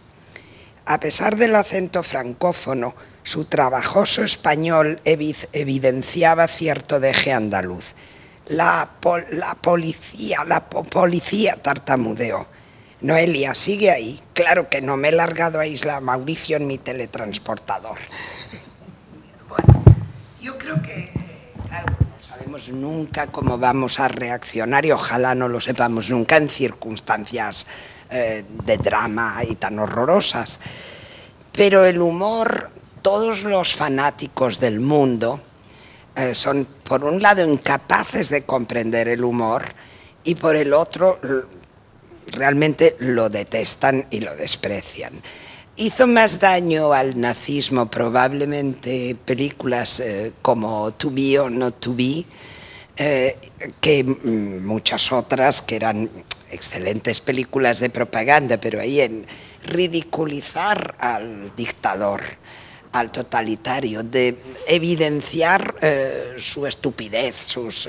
A pesar del acento francófono, su trabajoso español evidenciaba cierto deje andaluz. La policía, tartamudeó. Noelia, sigue ahí. Claro que no, me he largado a Isla Mauricio en mi teletransportador. Bueno, yo creo que, claro, no sabemos nunca cómo vamos a reaccionar, y ojalá no lo sepamos nunca en circunstancias de drama y tan horrorosas. Pero el humor, todos los fanáticos del mundo son, por un lado, incapaces de comprender el humor, y por el otro, realmente lo detestan y lo desprecian. Hizo más daño al nazismo probablemente películas como To Be or Not To Be que muchas otras que eran excelentes películas de propaganda, pero ahí en ridiculizar al dictador, al totalitario, de evidenciar su estupidez, sus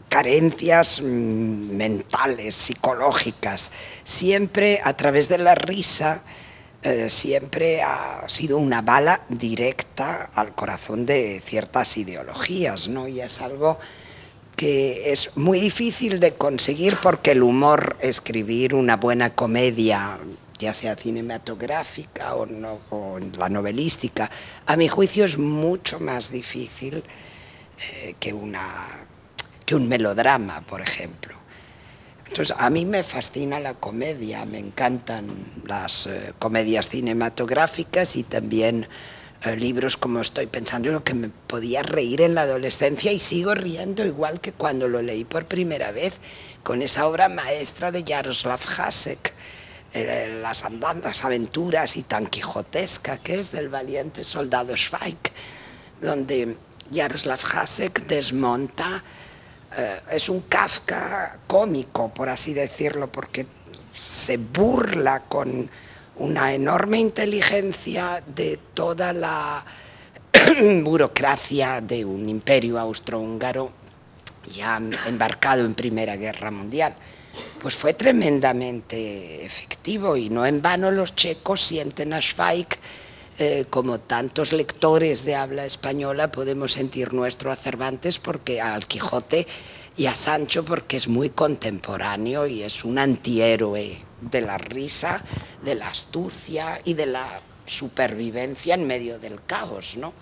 carencias mentales, psicológicas, siempre a través de la risa, siempre ha sido una bala directa al corazón de ciertas ideologías, ¿no? Y es algo que es muy difícil de conseguir, porque el humor, escribir una buena comedia ya sea cinematográfica o la novelística, a mi juicio es mucho más difícil que un melodrama, por ejemplo. Entonces, a mí me fascina la comedia, me encantan las comedias cinematográficas y también libros como estoy pensando, lo que me podía reír en la adolescencia y sigo riendo igual que cuando lo leí por primera vez con esa obra maestra de Jaroslav Hasek, las aventuras y tan quijotesca que es del valiente soldado Zweig, donde Jaroslav Hasek desmonta, es un Kafka cómico, por así decirlo, porque se burla con una enorme inteligencia de toda la burocracia de un imperio austrohúngaro ya embarcado en Primera Guerra Mundial. Pues fue tremendamente efectivo y no en vano los checos sienten a Zweig como tantos lectores de habla española podemos sentir nuestro a Cervantes, porque al Quijote y a Sancho, porque es muy contemporáneo y es un antihéroe de la risa, de la astucia y de la supervivencia en medio del caos, ¿no?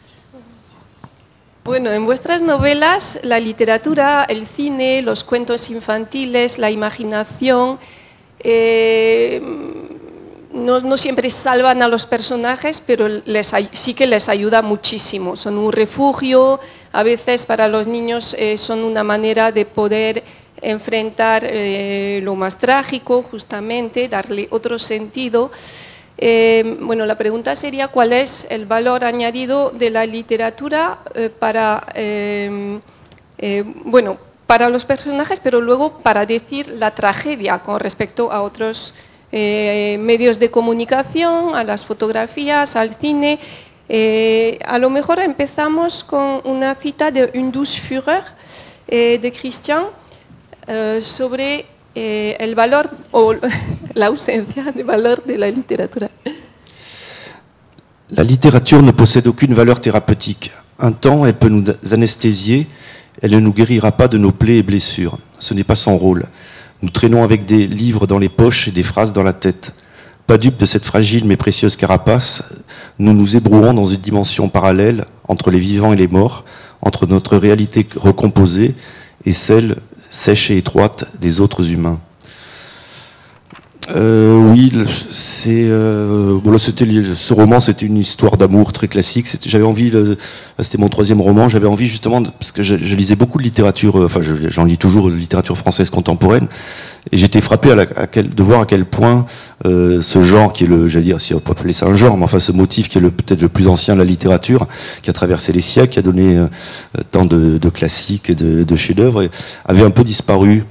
Bueno, en vuestras novelas la literatura, el cine, los cuentos infantiles, la imaginación, no siempre salvan a los personajes, pero sí que les ayuda muchísimo. Son un refugio, a veces para los niños son una manera de poder enfrentar lo más trágico, justamente, darle otro sentido. Bueno, la pregunta sería ¿cuál es el valor añadido de la literatura para los personajes, pero luego para decir la tragedia con respecto a otros medios de comunicación, a las fotografías, al cine? A lo mejor empezamos con una cita de Une douce fureur de Christian sobre el valor o la ausencia de valor de la littérature. La littérature ne possède aucune valeur thérapeutique. Un temps, elle peut nous anesthésier, elle ne nous guérira pas de nos plaies et blessures. Ce n'est pas son rôle. Nous traînons avec des livres dans les poches et des phrases dans la tête. Pas dupes de cette fragile mais précieuse carapace, nous nous ébrouons dans une dimension parallèle entre les vivants et les morts, entre notre réalité recomposée et celle sèche et étroite des autres humains. Oui, ce roman, c'était une histoire d'amour très classique. J'avais envie, c'était mon troisième roman. J'avais envie justement, parce que je lisais beaucoup de littérature, enfin j'en lis toujours de littérature française contemporaine, et j'étais frappé de voir à quel point ce genre qui est j'allais dire, si on peut appeler ça un genre, mais enfin ce motif qui est peut-être le plus ancien de la littérature, qui a traversé les siècles, qui a donné tant de classiques et de chefs-d'œuvre, avait un peu disparu.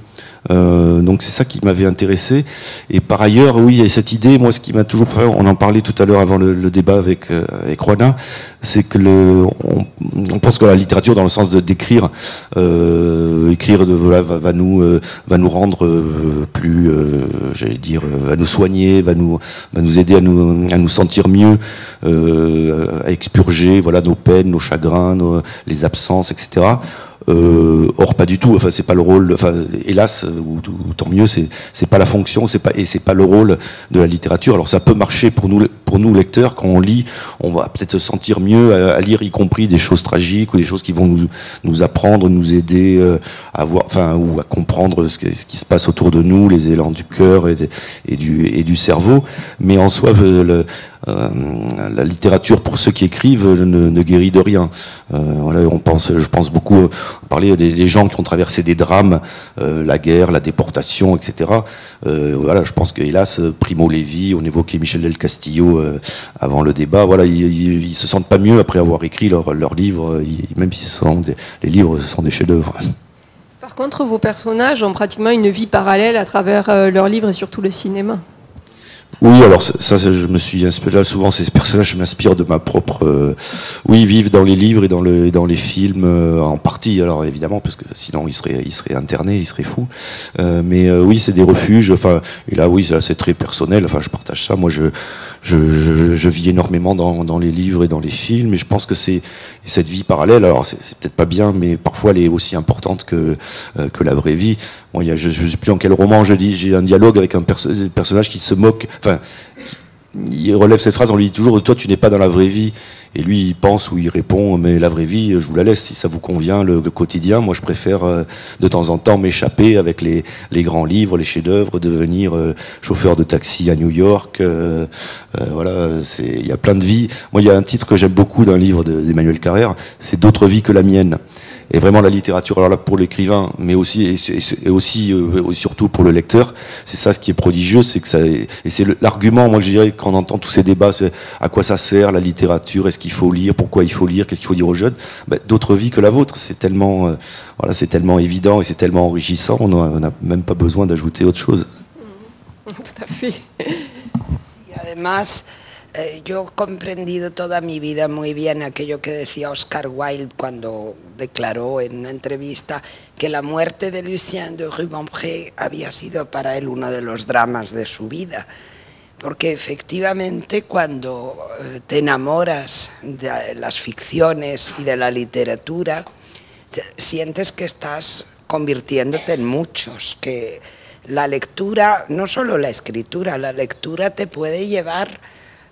Donc c'est ça qui m'avait intéressé. Et par ailleurs, oui, il y a cette idée, moi ce qui m'a toujours pris, on en parlait tout à l'heure avant le débat avec Juana, c'est que on pense que la littérature, dans le sens d'écrire, va nous rendre plus, j'allais dire, va nous soigner, va nous aider à nous sentir mieux, à expurger, voilà, nos peines, nos chagrins, les absences, etc. Or pas du tout, enfin c'est pas le rôle, enfin hélas ou tant mieux, c'est pas la fonction, c'est pas le rôle de la littérature. Alors ça peut marcher pour nous lecteurs, quand on lit, on va peut-être se sentir mieux à lire, y compris des choses tragiques ou des choses qui vont nous apprendre, nous aider à voir, enfin ou à comprendre ce qui se passe autour de nous, les élans du cœur et du cerveau. Mais en soi, la littérature, pour ceux qui écrivent, ne guérit de rien. Voilà, je pense beaucoup, parler des gens qui ont traversé des drames, la guerre, la déportation, etc. Voilà, je pense que hélas, Primo Levi, on évoquait Michel del Castillo avant le débat. Voilà, ils se sentent pas mieux après avoir écrit leurs livres, même si les livres sont des chefs-d'œuvre. Par contre, vos personnages ont pratiquement une vie parallèle à travers leurs livres et surtout le cinéma. Oui, alors ça, je me suis inspiré là souvent. Ces personnages, je m'inspire de ma propre. Oui, vivent dans les livres et dans les films en partie. Alors évidemment, parce que sinon ils seraient internés, ils seraient fous. Mais oui, c'est des refuges. Enfin, et là, oui, c'est très personnel. Enfin, je partage ça. Moi, je vis énormément dans les livres et dans les films, et je pense que c'est cette vie parallèle. Alors c'est peut-être pas bien, mais parfois elle est aussi importante que la vraie vie. Bon, je ne sais plus en quel roman j'ai un dialogue avec un personnage qui se moque. Enfin, il relève cette phrase, on lui dit toujours « toi tu n'es pas dans la vraie vie ». Et lui il pense ou il répond « mais la vraie vie, je vous la laisse si ça vous convient, le quotidien. Moi je préfère de temps en temps m'échapper avec les grands livres, les chefs-d'œuvre, devenir chauffeur de taxi à New York. Voilà, il y a plein de vies. Moi il y a un titre que j'aime beaucoup d'un livre d'Emmanuel Carrère, c'est « D'autres vies que la mienne ». Et vraiment la littérature, alors là pour l'écrivain, mais aussi et aussi surtout pour le lecteur, c'est ça ce qui est prodigieux, c'est que ça, et c'est l'argument, moi je dirais, quand on entend tous ces débats, c'est à quoi ça sert la littérature, est-ce qu'il faut lire, pourquoi il faut lire, qu'est-ce qu'il faut dire aux jeunes, d'autres vies que la vôtre, c'est tellement, voilà, c'est tellement évident et c'est tellement enrichissant, on n'a même pas besoin d'ajouter autre chose. Tout à fait. Sí, además, yo he comprendido toda mi vida muy bien aquello que decía Oscar Wilde cuando declaró en una entrevista que la muerte de Lucien de Rubempré había sido para él uno de los dramas de su vida. Porque efectivamente cuando te enamoras de las ficciones y de la literatura, sientes que estás convirtiéndote en muchos, que la lectura, no solo la escritura, la lectura te puede llevar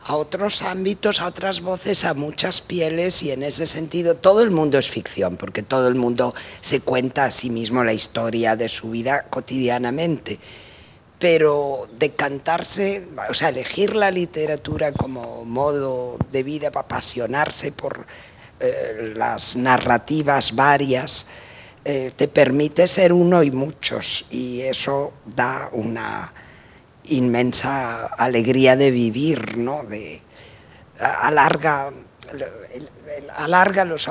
a otros ámbitos, a otras voces, a muchas pieles, y en ese sentido todo el mundo es ficción, porque todo el mundo se cuenta a sí mismo la historia de su vida cotidianamente. Pero decantarse, o sea, elegir la literatura como modo de vida, apasionarse por las narrativas varias, te permite ser uno y muchos, y eso da una inmensa alegría de vivir, ¿no?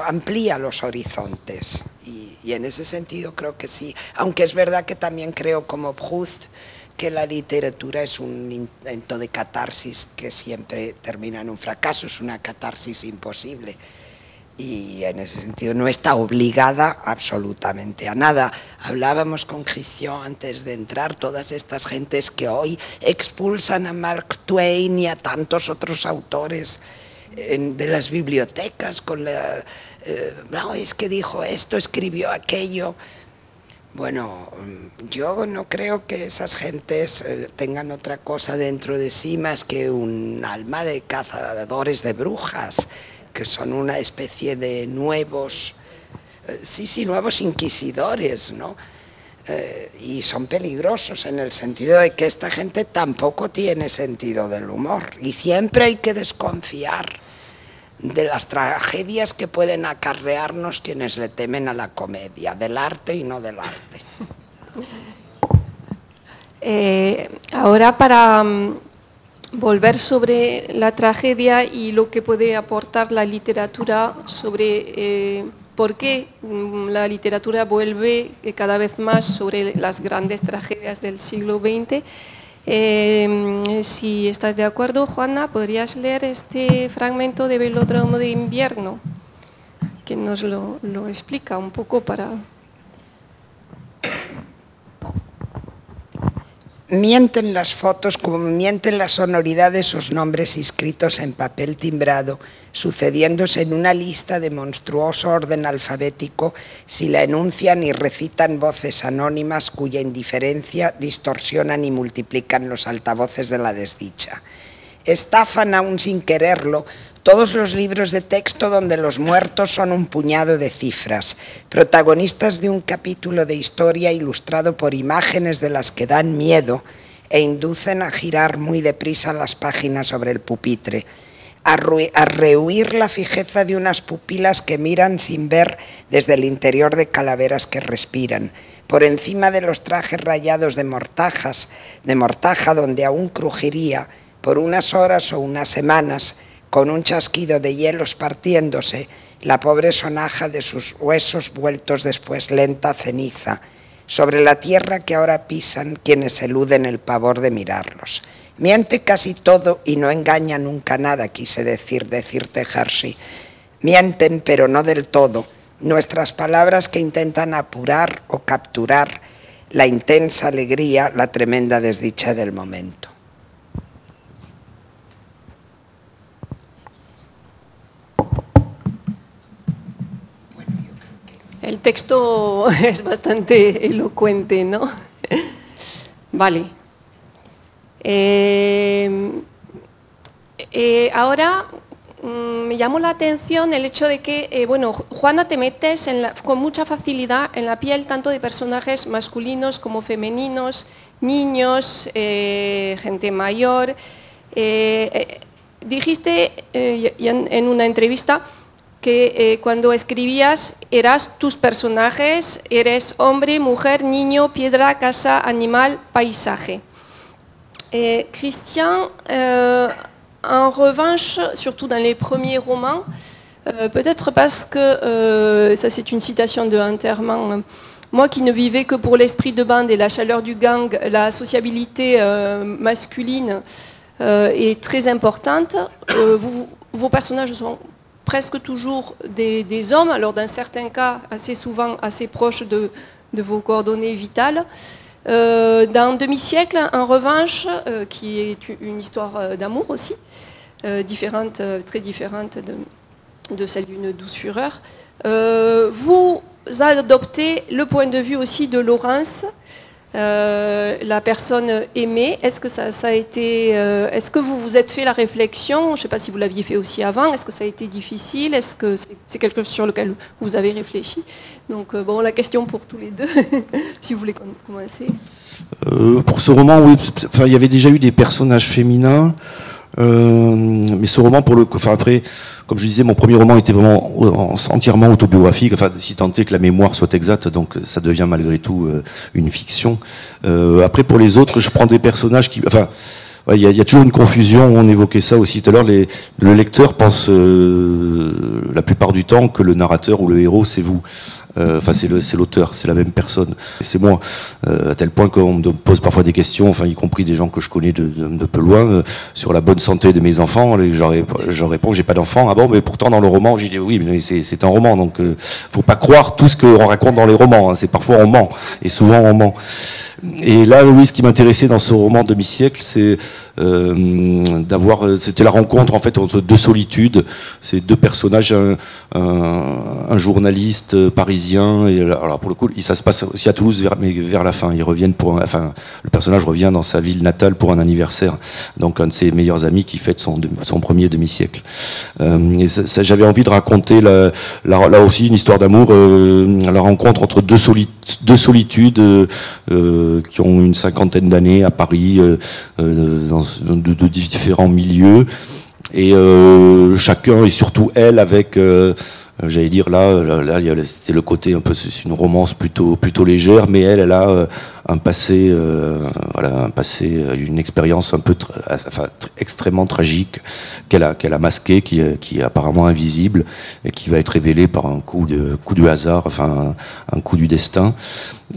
Amplía los horizontes, y en ese sentido creo que sí, aunque es verdad que también creo como Proust que la literatura es un intento de catarsis que siempre termina en un fracaso, es una catarsis imposible. Y en ese sentido no está obligada absolutamente a nada. Hablábamos con Christian antes de entrar, todas estas gentes que hoy expulsan a Mark Twain y a tantos otros autores de las bibliotecas con la... no, es que dijo esto, escribió aquello. Bueno, yo no creo que esas gentes tengan otra cosa dentro de sí más que un alma de cazadores de brujas, que son una especie de nuevos, nuevos inquisidores, ¿no? Y son peligrosos en el sentido de que esta gente tampoco tiene sentido del humor, y siempre hay que desconfiar de las tragedias que pueden acarrearnos quienes le temen a la comedia, del arte y no del arte. Ahora para volver sobre la tragedia y lo que puede aportar la literatura sobre por qué la literatura vuelve cada vez más sobre las grandes tragedias del siglo XX. Si estás de acuerdo, Juana, podrías leer este fragmento de Velódromo de invierno, que nos lo explica un poco para... Mienten las fotos como mienten las sonoridades, esos nombres inscritos en papel timbrado, sucediéndose en una lista de monstruoso orden alfabético si la enuncian y recitan voces anónimas cuya indiferencia distorsionan y multiplican los altavoces de la desdicha. Estafan aún sin quererlo todos los libros de texto donde los muertos son un puñado de cifras, protagonistas de un capítulo de historia ilustrado por imágenes de las que dan miedo e inducen a girar muy deprisa las páginas sobre el pupitre, a rehuir la fijeza de unas pupilas que miran sin ver desde el interior de calaveras que respiran, por encima de los trajes rayados de mortaja donde aún crujiría, por unas horas o unas semanas, con un chasquido de hielos partiéndose, la pobre sonaja de sus huesos vueltos después lenta ceniza, sobre la tierra que ahora pisan quienes eluden el pavor de mirarlos. Miente casi todo y no engaña nunca nada, quise decirte Hershey. Mienten, pero no del todo, nuestras palabras que intentan apurar o capturar la intensa alegría, la tremenda desdicha del momento. El texto es bastante elocuente, ¿no? Vale. Ahora me llamó la atención el hecho de que, bueno, Juana, te metes con mucha facilidad en la piel tanto de personajes masculinos como femeninos, niños, gente mayor. Dijiste en una entrevista que cuando escribías eras tus personajes, eres hombre, mujer, niño, piedra, casa, animal, paisaje. Christian, en revanche, surtout dans les premiers romans, peut-être parce que, ça c'est une citation de Hunterman, moi qui ne vivais que pour l'esprit de bande et la chaleur du gang, la sociabilité masculine est très importante. Vos personnages sont presque toujours des hommes, alors dans certains cas assez souvent assez proches de vos coordonnées vitales. Dans Demi-siècle, en revanche, qui est une histoire d'amour aussi, différente, très différente de celle d'une douce fureur, vous adoptez le point de vue aussi de Laurence, la personne aimée. Est-ce que ça a été, est-ce que vous vous êtes fait la réflexion, je ne sais pas si vous l'aviez fait aussi avant, est-ce que ça a été difficile, est-ce que c'est quelque chose sur lequel vous avez réfléchi? Donc bon, la question pour tous les deux, si vous voulez commencer. Pour ce roman, oui, enfin, il y avait déjà eu des personnages féminins, mais ce roman, pour le, enfin après, comme je disais, mon premier roman était vraiment entièrement autobiographique, enfin si tant est que la mémoire soit exacte, donc ça devient malgré tout une fiction. Après, pour les autres, je prends des personnages qui, enfin, il y a toujours une confusion. On évoquait ça aussi tout à l'heure. Le lecteur pense la plupart du temps que le narrateur ou le héros c'est vous. Enfin, c'est l'auteur, c'est la même personne. C'est moi, à tel point qu'on me pose parfois des questions, enfin, y compris des gens que je connais de peu loin, sur la bonne santé de mes enfants. Je réponds, j'ai pas d'enfants. Ah bon, mais pourtant dans le roman, j'ai dit oui, mais c'est un roman, donc faut pas croire tout ce qu'on raconte dans les romans. Hein. C'est parfois on ment, et souvent on ment. Et là, oui, ce qui m'intéressait dans ce roman Demi-siècle, c'est c'était la rencontre en fait entre deux solitudes, ces deux personnages, un journaliste parisien, et alors pour le coup, ça se passe aussi à Toulouse mais vers la fin. Ils reviennent enfin, le personnage revient dans sa ville natale pour un anniversaire, donc un de ses meilleurs amis qui fête son premier demi-siècle. Et j'avais envie de raconter là aussi une histoire d'amour, la rencontre entre deux solitudes qui ont une cinquantaine d'années à Paris, de différents milieux, et chacun, et surtout elle, avec j'allais dire là c'était le côté un peu, c'est une romance plutôt légère, mais elle a un passé, une expérience un peu extrêmement tragique qu'elle a masquée, qui est apparemment invisible et qui va être révélée par un coup du hasard, enfin un coup du destin.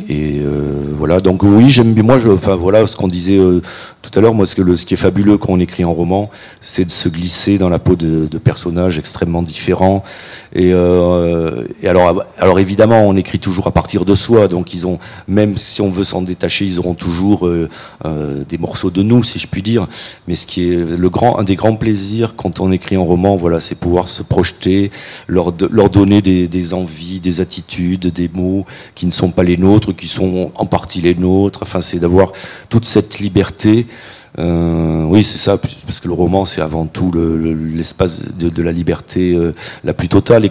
Et voilà, donc oui, voilà ce qu'on disait tout à l'heure. Moi, ce qui est fabuleux quand on écrit un roman, c'est de se glisser dans la peau de personnages extrêmement différents. Et alors évidemment, on écrit toujours à partir de soi, donc ils ont, même si on veut s'en détacher, ils auront toujours des morceaux de nous, si je puis dire. Mais ce qui est un des grands plaisirs quand on écrit un roman, voilà, c'est pouvoir se projeter, leur donner des envies, des attitudes, des mots qui ne sont pas les nôtres, qui sont en partie les nôtres. Enfin, c'est d'avoir toute cette liberté. Oui, c'est ça, parce que le roman, c'est avant tout l'espace de la liberté la plus totale, et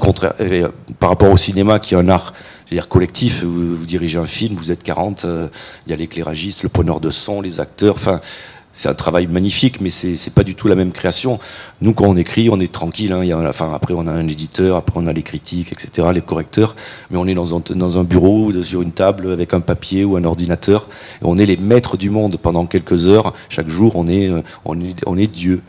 par rapport au cinéma, qui est un art, c'est-à-dire collectif. Vous dirigez un film, vous êtes 40, il y a l'éclairagiste, le preneur de son, les acteurs, enfin, c'est un travail magnifique, mais c'est pas du tout la même création. Nous, quand on écrit, on est tranquille, hein, après on a un éditeur, après on a les critiques, etc., les correcteurs, mais on est dans un bureau, sur une table, avec un papier ou un ordinateur, et on est les maîtres du monde pendant quelques heures. Chaque jour, on est Dieu.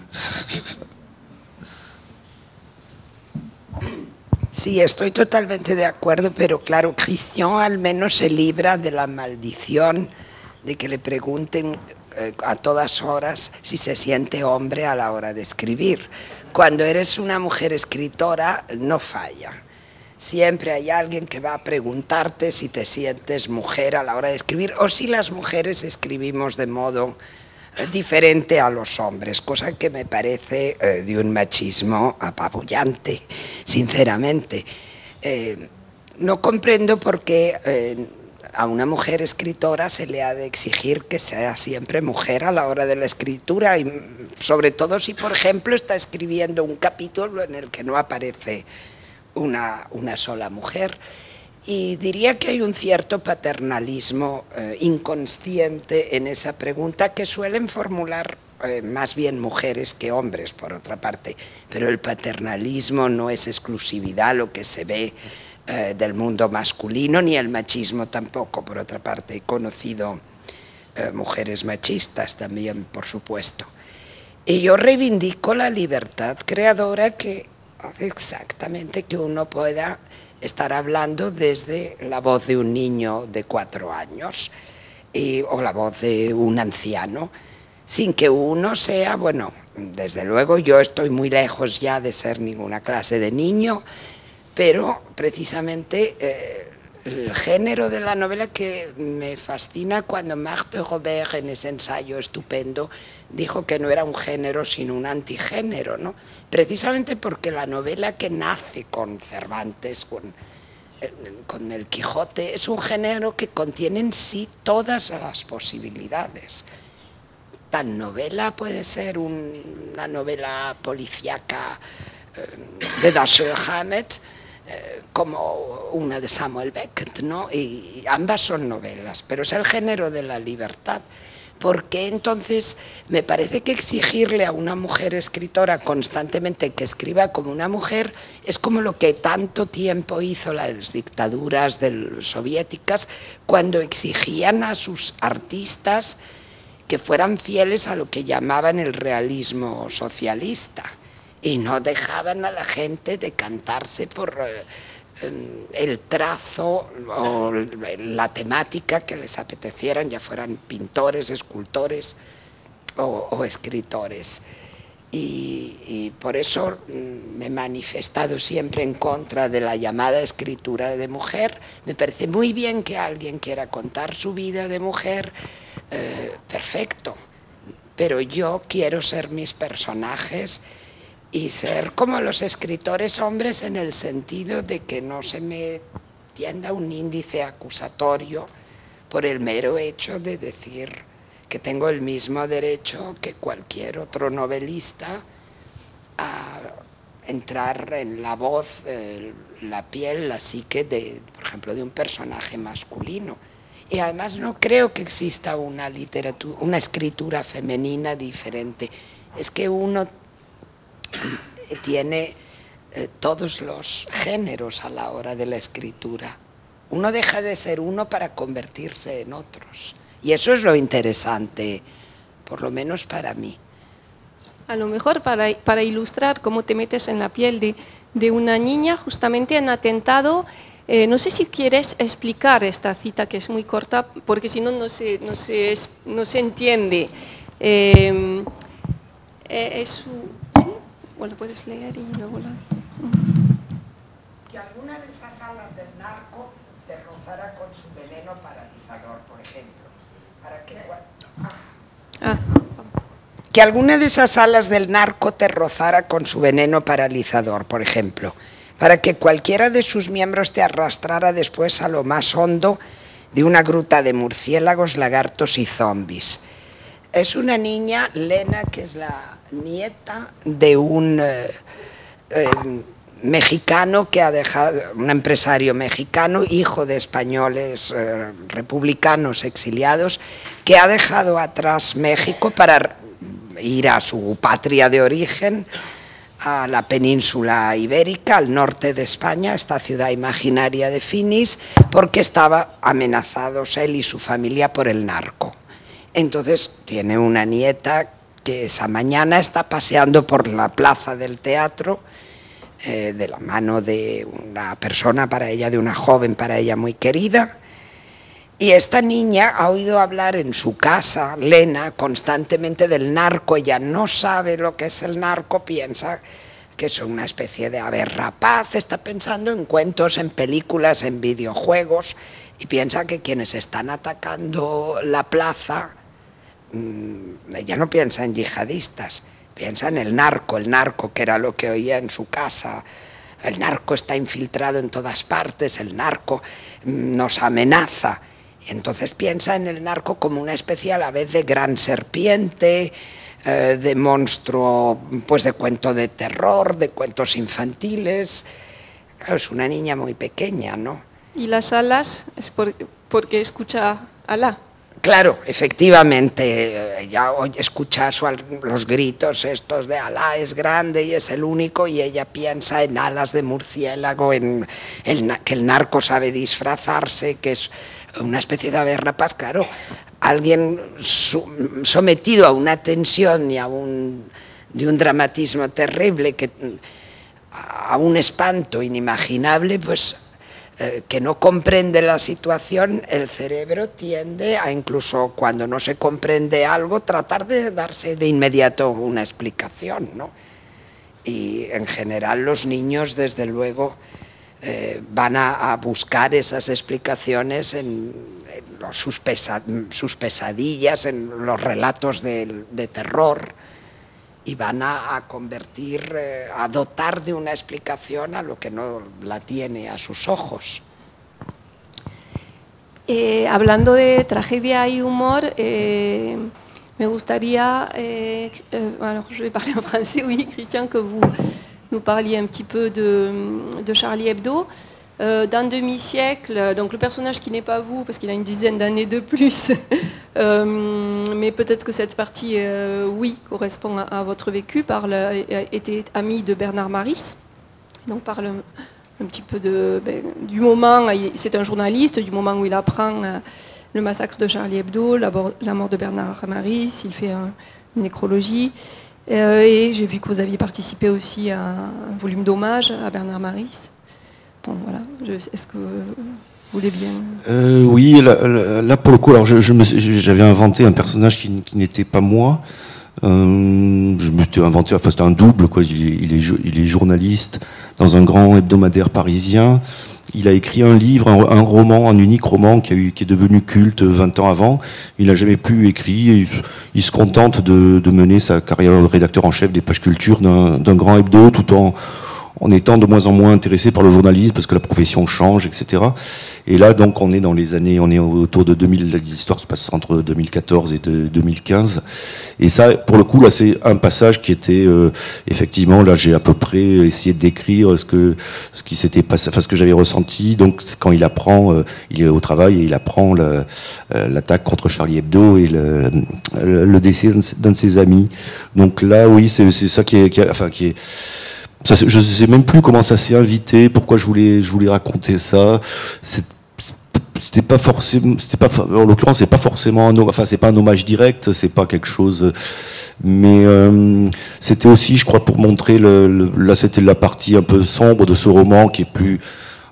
Sí, estoy totalmente de acuerdo, pero claro, Christian al menos se libra de la maldición de que le pregunten a todas horas si se siente hombre a la hora de escribir. Cuando eres una mujer escritora, no falla. Siempre hay alguien que va a preguntarte si te sientes mujer a la hora de escribir, o si las mujeres escribimos de modo diferente a los hombres, cosa que me parece de un machismo apabullante, sinceramente. no comprendo por qué a una mujer escritora se le ha de exigir que sea siempre mujer a la hora de la escritura, y sobre todo si, por ejemplo, está escribiendo un capítulo en el que no aparece una sola mujer. Y diría que hay un cierto paternalismo inconsciente en esa pregunta que suelen formular más bien mujeres que hombres, por otra parte. Pero el paternalismo no es exclusividad, lo que se ve del mundo masculino, ni el machismo tampoco, por otra parte. He conocido mujeres machistas también, por supuesto. Y yo reivindico la libertad creadora que hace exactamente que uno pueda estar hablando desde la voz de un niño de 4 años o la voz de un anciano, sin que uno sea, bueno, desde luego yo estoy muy lejos ya de ser ninguna clase de niño, pero precisamente el género de la novela que me fascina, cuando Marthe Robert en ese ensayo estupendo dijo que no era un género sino un antigénero, ¿no? Precisamente porque la novela que nace con Cervantes, con el Quijote, es un género que contiene en sí todas las posibilidades. Tan novela puede ser una novela policíaca de Dashiell Hammett, como una de Samuel Beckett, ¿no? Y ambas son novelas, pero es el género de la libertad. Porque entonces me parece que exigirle a una mujer escritora constantemente que escriba como una mujer es como lo que tanto tiempo hizo las dictaduras soviéticas, cuando exigían a sus artistas que fueran fieles a lo que llamaban el realismo socialista, y no dejaban a la gente decantarse por el trazo o la temática que les apetecieran, ya fueran pintores, escultores o escritores. Y por eso me he manifestado siempre en contra de la llamada escritura de mujer. Me parece muy bien que alguien quiera contar su vida de mujer, perfecto, pero yo quiero ser mis personajes y ser como los escritores hombres, en el sentido de que no se me tienda un índice acusatorio por el mero hecho de decir que tengo el mismo derecho que cualquier otro novelista a entrar en la voz, la piel, la psique por ejemplo, de un personaje masculino. Y además no creo que exista una escritura femenina diferente. Es que uno tiene todos los géneros a la hora de la escritura. Uno deja de ser uno para convertirse en otros. Y eso es lo interesante, por lo menos para mí. A lo mejor para ilustrar cómo te metes en la piel de una niña, justamente han atentado. No sé si quieres explicar esta cita, que es muy corta, porque si no, no se entiende. ¿Sí? Bueno, puedes leer y luego la... Que alguna de esas alas del narco te rozara con su veneno paralizador, por ejemplo. Que alguna de esas alas del narco te rozara con su veneno paralizador, por ejemplo, para que cualquiera de sus miembros te arrastrara después a lo más hondo de una gruta de murciélagos, lagartos y zombis. Es una niña, Lena, que es la nieta de un mexicano que ha dejado, un empresario mexicano, hijo de españoles republicanos exiliados, que ha dejado atrás México para ir a su patria de origen, a la península ibérica, al norte de España, esta ciudad imaginaria de Finis, porque estaba amenazados él y su familia por el narco. Entonces tiene una nieta que esa mañana está paseando por la plaza del teatro, de la mano de una persona para ella, de una joven para ella muy querida, y esta niña ha oído hablar en su casa, Lena, constantemente del narco. Ella no sabe lo que es el narco, piensa que es una especie de ave rapaz, está pensando en cuentos, en películas, en videojuegos, y piensa que quienes están atacando la plaza, ella no piensa en yihadistas, piensa en el narco que era lo que oía en su casa el narco está infiltrado en todas partes, el narco nos amenaza. Y entonces piensa en el narco como una especie a la vez de gran serpiente, de monstruo, pues de cuento de terror, de cuentos infantiles. Claro, es una niña muy pequeña, ¿no? Y las alas es porque escucha Alá. Claro, efectivamente, ella escucha los gritos estos de Alá es grande y es el único, y ella piensa en alas de murciélago, que el narco sabe disfrazarse, que es una especie de ave rapaz. Claro, alguien sometido a una tensión y de un dramatismo terrible, a un espanto inimaginable, pues que no comprende la situación, el cerebro tiende a, incluso cuando no se comprende algo, tratar de darse de inmediato una explicación, ¿no? Y en general los niños, desde luego, van a buscar esas explicaciones en sus pesadillas, en los relatos de terror, y van a convertir, a dotar de una explicación a lo que no la tiene a sus ojos. Hablando de tragedia y humor, me gustaría, alors je vais parler en français, oui, Christian, que vous nous parliez un petit peu de Charlie Hebdo. D'un demi-siècle, donc le personnage qui n'est pas vous, parce qu'il a une dizaine d'années de plus, mais peut-être que cette partie, oui, correspond à votre vécu, était ami de Bernard Maris, donc parle un petit peu du moment, c'est un journaliste, du moment où il apprend le massacre de Charlie Hebdo, la mort de Bernard Maris, il fait une nécrologie, et j'ai vu que vous aviez participé aussi à un volume d'hommage à Bernard Maris. Bon, voilà. Est-ce que vous voulez bien Oui, là pour le coup, alors j'avais inventé un personnage qui n'était pas moi. Je m'étais inventé, enfin c'était un double, quoi. Il est journaliste dans un grand hebdomadaire parisien. Il a écrit un livre, un roman, un unique roman qui est devenu culte 20 ans avant. Il n'a jamais plus écrit. Il se contente de mener sa carrière de rédacteur en chef des pages culture d'un grand hebdo, tout en étant de moins en moins intéressé par le journalisme parce que la profession change, etc. Et là, donc, on est dans les années, on est autour de 2000, l'histoire se passe entre 2014 et 2015. Et ça, pour le coup, là, c'est un passage qui était, effectivement, là, j'ai à peu près essayé de décrire ce qui s'était passé, enfin, ce que j'avais ressenti. Donc, quand il apprend, il est au travail et il apprend l'attaque contre Charlie Hebdo et le décès d'un de ses amis. Donc là, oui, c'est ça qui est, ça, je ne sais même plus comment ça s'est invité, pourquoi je voulais raconter ça. C'était pas forcément, en l'occurrence, c'est pas forcément c'est pas un hommage direct, c'est pas quelque chose, mais c'était aussi, je crois, pour montrer là, c'était la partie un peu sombre de ce roman qui est plus,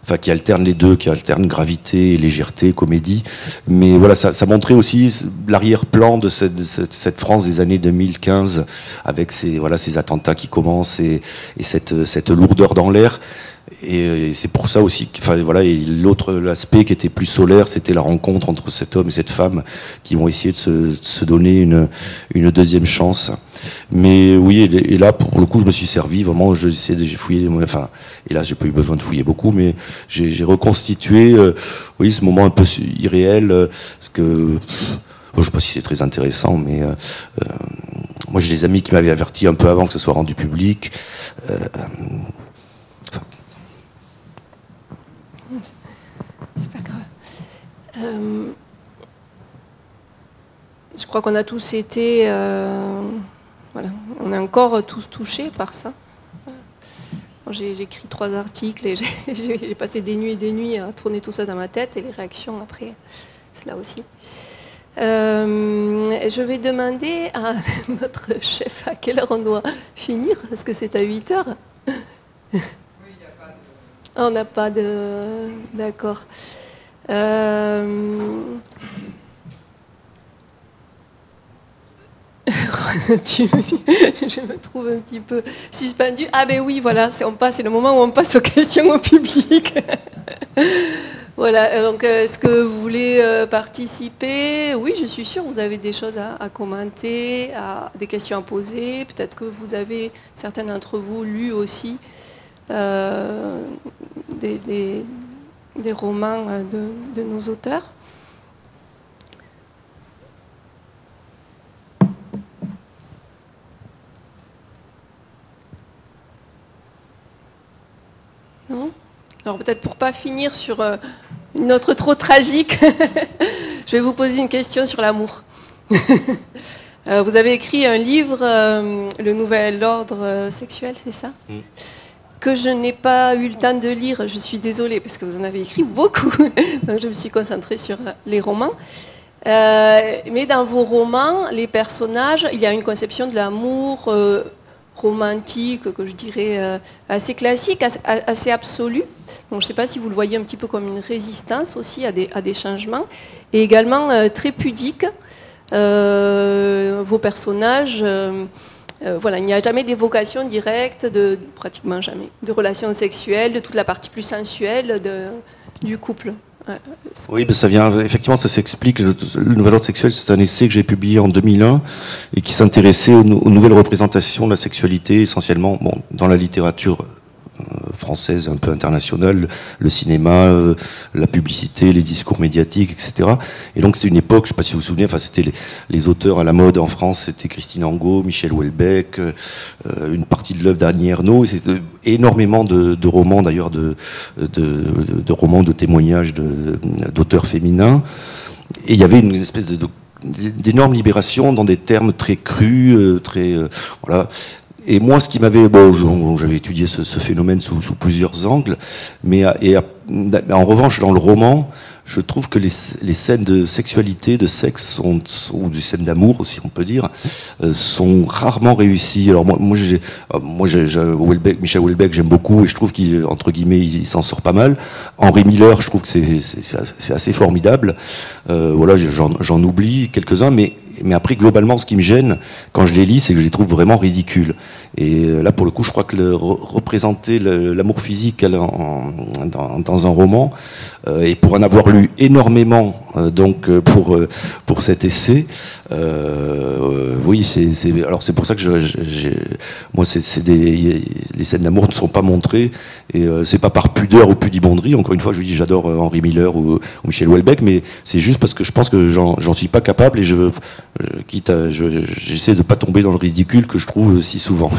enfin, qui alterne les deux, qui alterne gravité, légèreté, comédie. Mais voilà, ça montrait aussi l'arrière-plan de cette France des années 2015, avec ces attentats qui commencent et cette lourdeur dans l'air. Et c'est pour ça aussi, enfin voilà, et l'aspect qui était plus solaire, c'était la rencontre entre cet homme et cette femme qui vont essayer de se donner une deuxième chance. Mais oui, et là pour le coup, je me suis servi vraiment, j'ai fouillé, enfin, et là j'ai pas eu besoin de fouiller beaucoup, mais j'ai reconstitué, oui, ce moment un peu irréel, parce que je sais pas si c'est très intéressant, mais moi j'ai des amis qui m'avaient averti un peu avant que ce soit rendu public. C'est pas grave. Je crois qu'on a tous été, voilà, on est encore tous touchés par ça. J'ai écrit 3 articles et j'ai passé des nuits à tourner tout ça dans ma tête, et les réactions après, c'est là aussi. Je vais demander à notre chef à quelle heure on doit finir, parce que c'est à 8 heures. On n'a pas de... D'accord. Je me trouve un petit peu suspendue. Ah ben oui, voilà, c'est le moment où on passe aux questions au public. Voilà, donc est-ce que vous voulez participer? Oui, je suis sûre, vous avez des choses à commenter, des questions à poser. Peut-être que vous avez, certains d'entre vous, lu aussi des romans de nos auteurs. Non ? Alors peut-être pour pas finir sur une note trop tragique, je vais vous poser une question sur l'amour. Vous avez écrit un livre, Le Nouvel Ordre Sexuel, c'est ça ? Que je n'ai pas eu le temps de lire, je suis désolée, parce que vous en avez écrit beaucoup, donc je me suis concentrée sur les romans. Mais dans vos romans, les personnages, il y a une conception de l'amour romantique, que je dirais assez classique, assez absolue. Donc, je ne sais pas si vous le voyez un petit peu comme une résistance aussi à des changements, et également très pudique. Vos personnages, voilà, il n'y a jamais d'évocation directe, pratiquement jamais, de relations sexuelles, de toute la partie plus sensuelle du couple. Oui, ben ça vient, effectivement, ça s'explique. Le Nouvel Ordre Sexuel, c'est un essai que j'ai publié en 2001 et qui s'intéressait aux nouvelles représentations de la sexualité, essentiellement dans la littérature française, un peu internationale, le cinéma, la publicité, les discours médiatiques, etc. Et donc c'était une époque, je ne sais pas si vous vous souvenez, enfin c'était les auteurs à la mode en France, c'était Christine Angot, Michel Houellebecq, une partie de l'œuvre d'Annie Ernaux, et c'était énormément de romans d'ailleurs, de romans, de témoignages d'auteurs féminins. Et il y avait une espèce d'énorme libération dans des termes très crus, voilà. Et moi, ce qui m'avait, j'avais étudié ce phénomène sous plusieurs angles, mais en revanche, dans le roman, je trouve que les scènes de sexualité, de sexe, ou des scènes d'amour aussi, on peut dire, sont rarement réussies. Alors Michel Houellebecq, j'aime beaucoup, et je trouve qu'entre guillemets, il s'en sort pas mal. Henri Miller, je trouve que c'est assez formidable. Voilà, j'en oublie quelques-uns, mais après, globalement, ce qui me gêne quand je les lis, c'est que je les trouve vraiment ridicules. Et là, pour le coup, je crois que représenter l'amour physique dans un roman, et pour en avoir lu énormément, donc pour cet essai, oui, c'est pour ça que moi, les scènes d'amour ne sont pas montrées, et c'est pas par pudeur ou pudibonderie. Encore une fois, je vous dis, j'adore Henri Miller ou Michel Houellebecq, mais c'est juste parce que je pense que j'en suis pas capable, et j'essaie de pas tomber dans le ridicule que je trouve si souvent.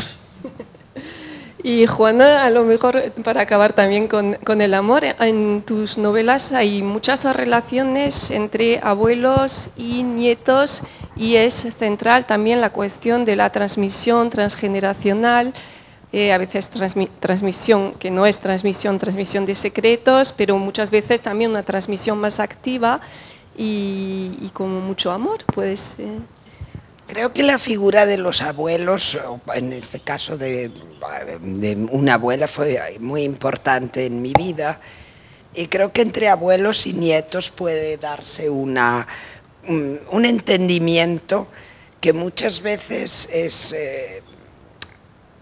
Y Juana, a lo mejor para acabar también con el amor, en tus novelas hay muchas relaciones entre abuelos y nietos y es central también la cuestión de la transmisión transgeneracional, a veces transmisión que no es transmisión de secretos, pero muchas veces también una transmisión más activa y con mucho amor, pues... Creo que la figura de los abuelos, en este caso de una abuela, fue muy importante en mi vida, y creo que entre abuelos y nietos puede darse un entendimiento que muchas veces es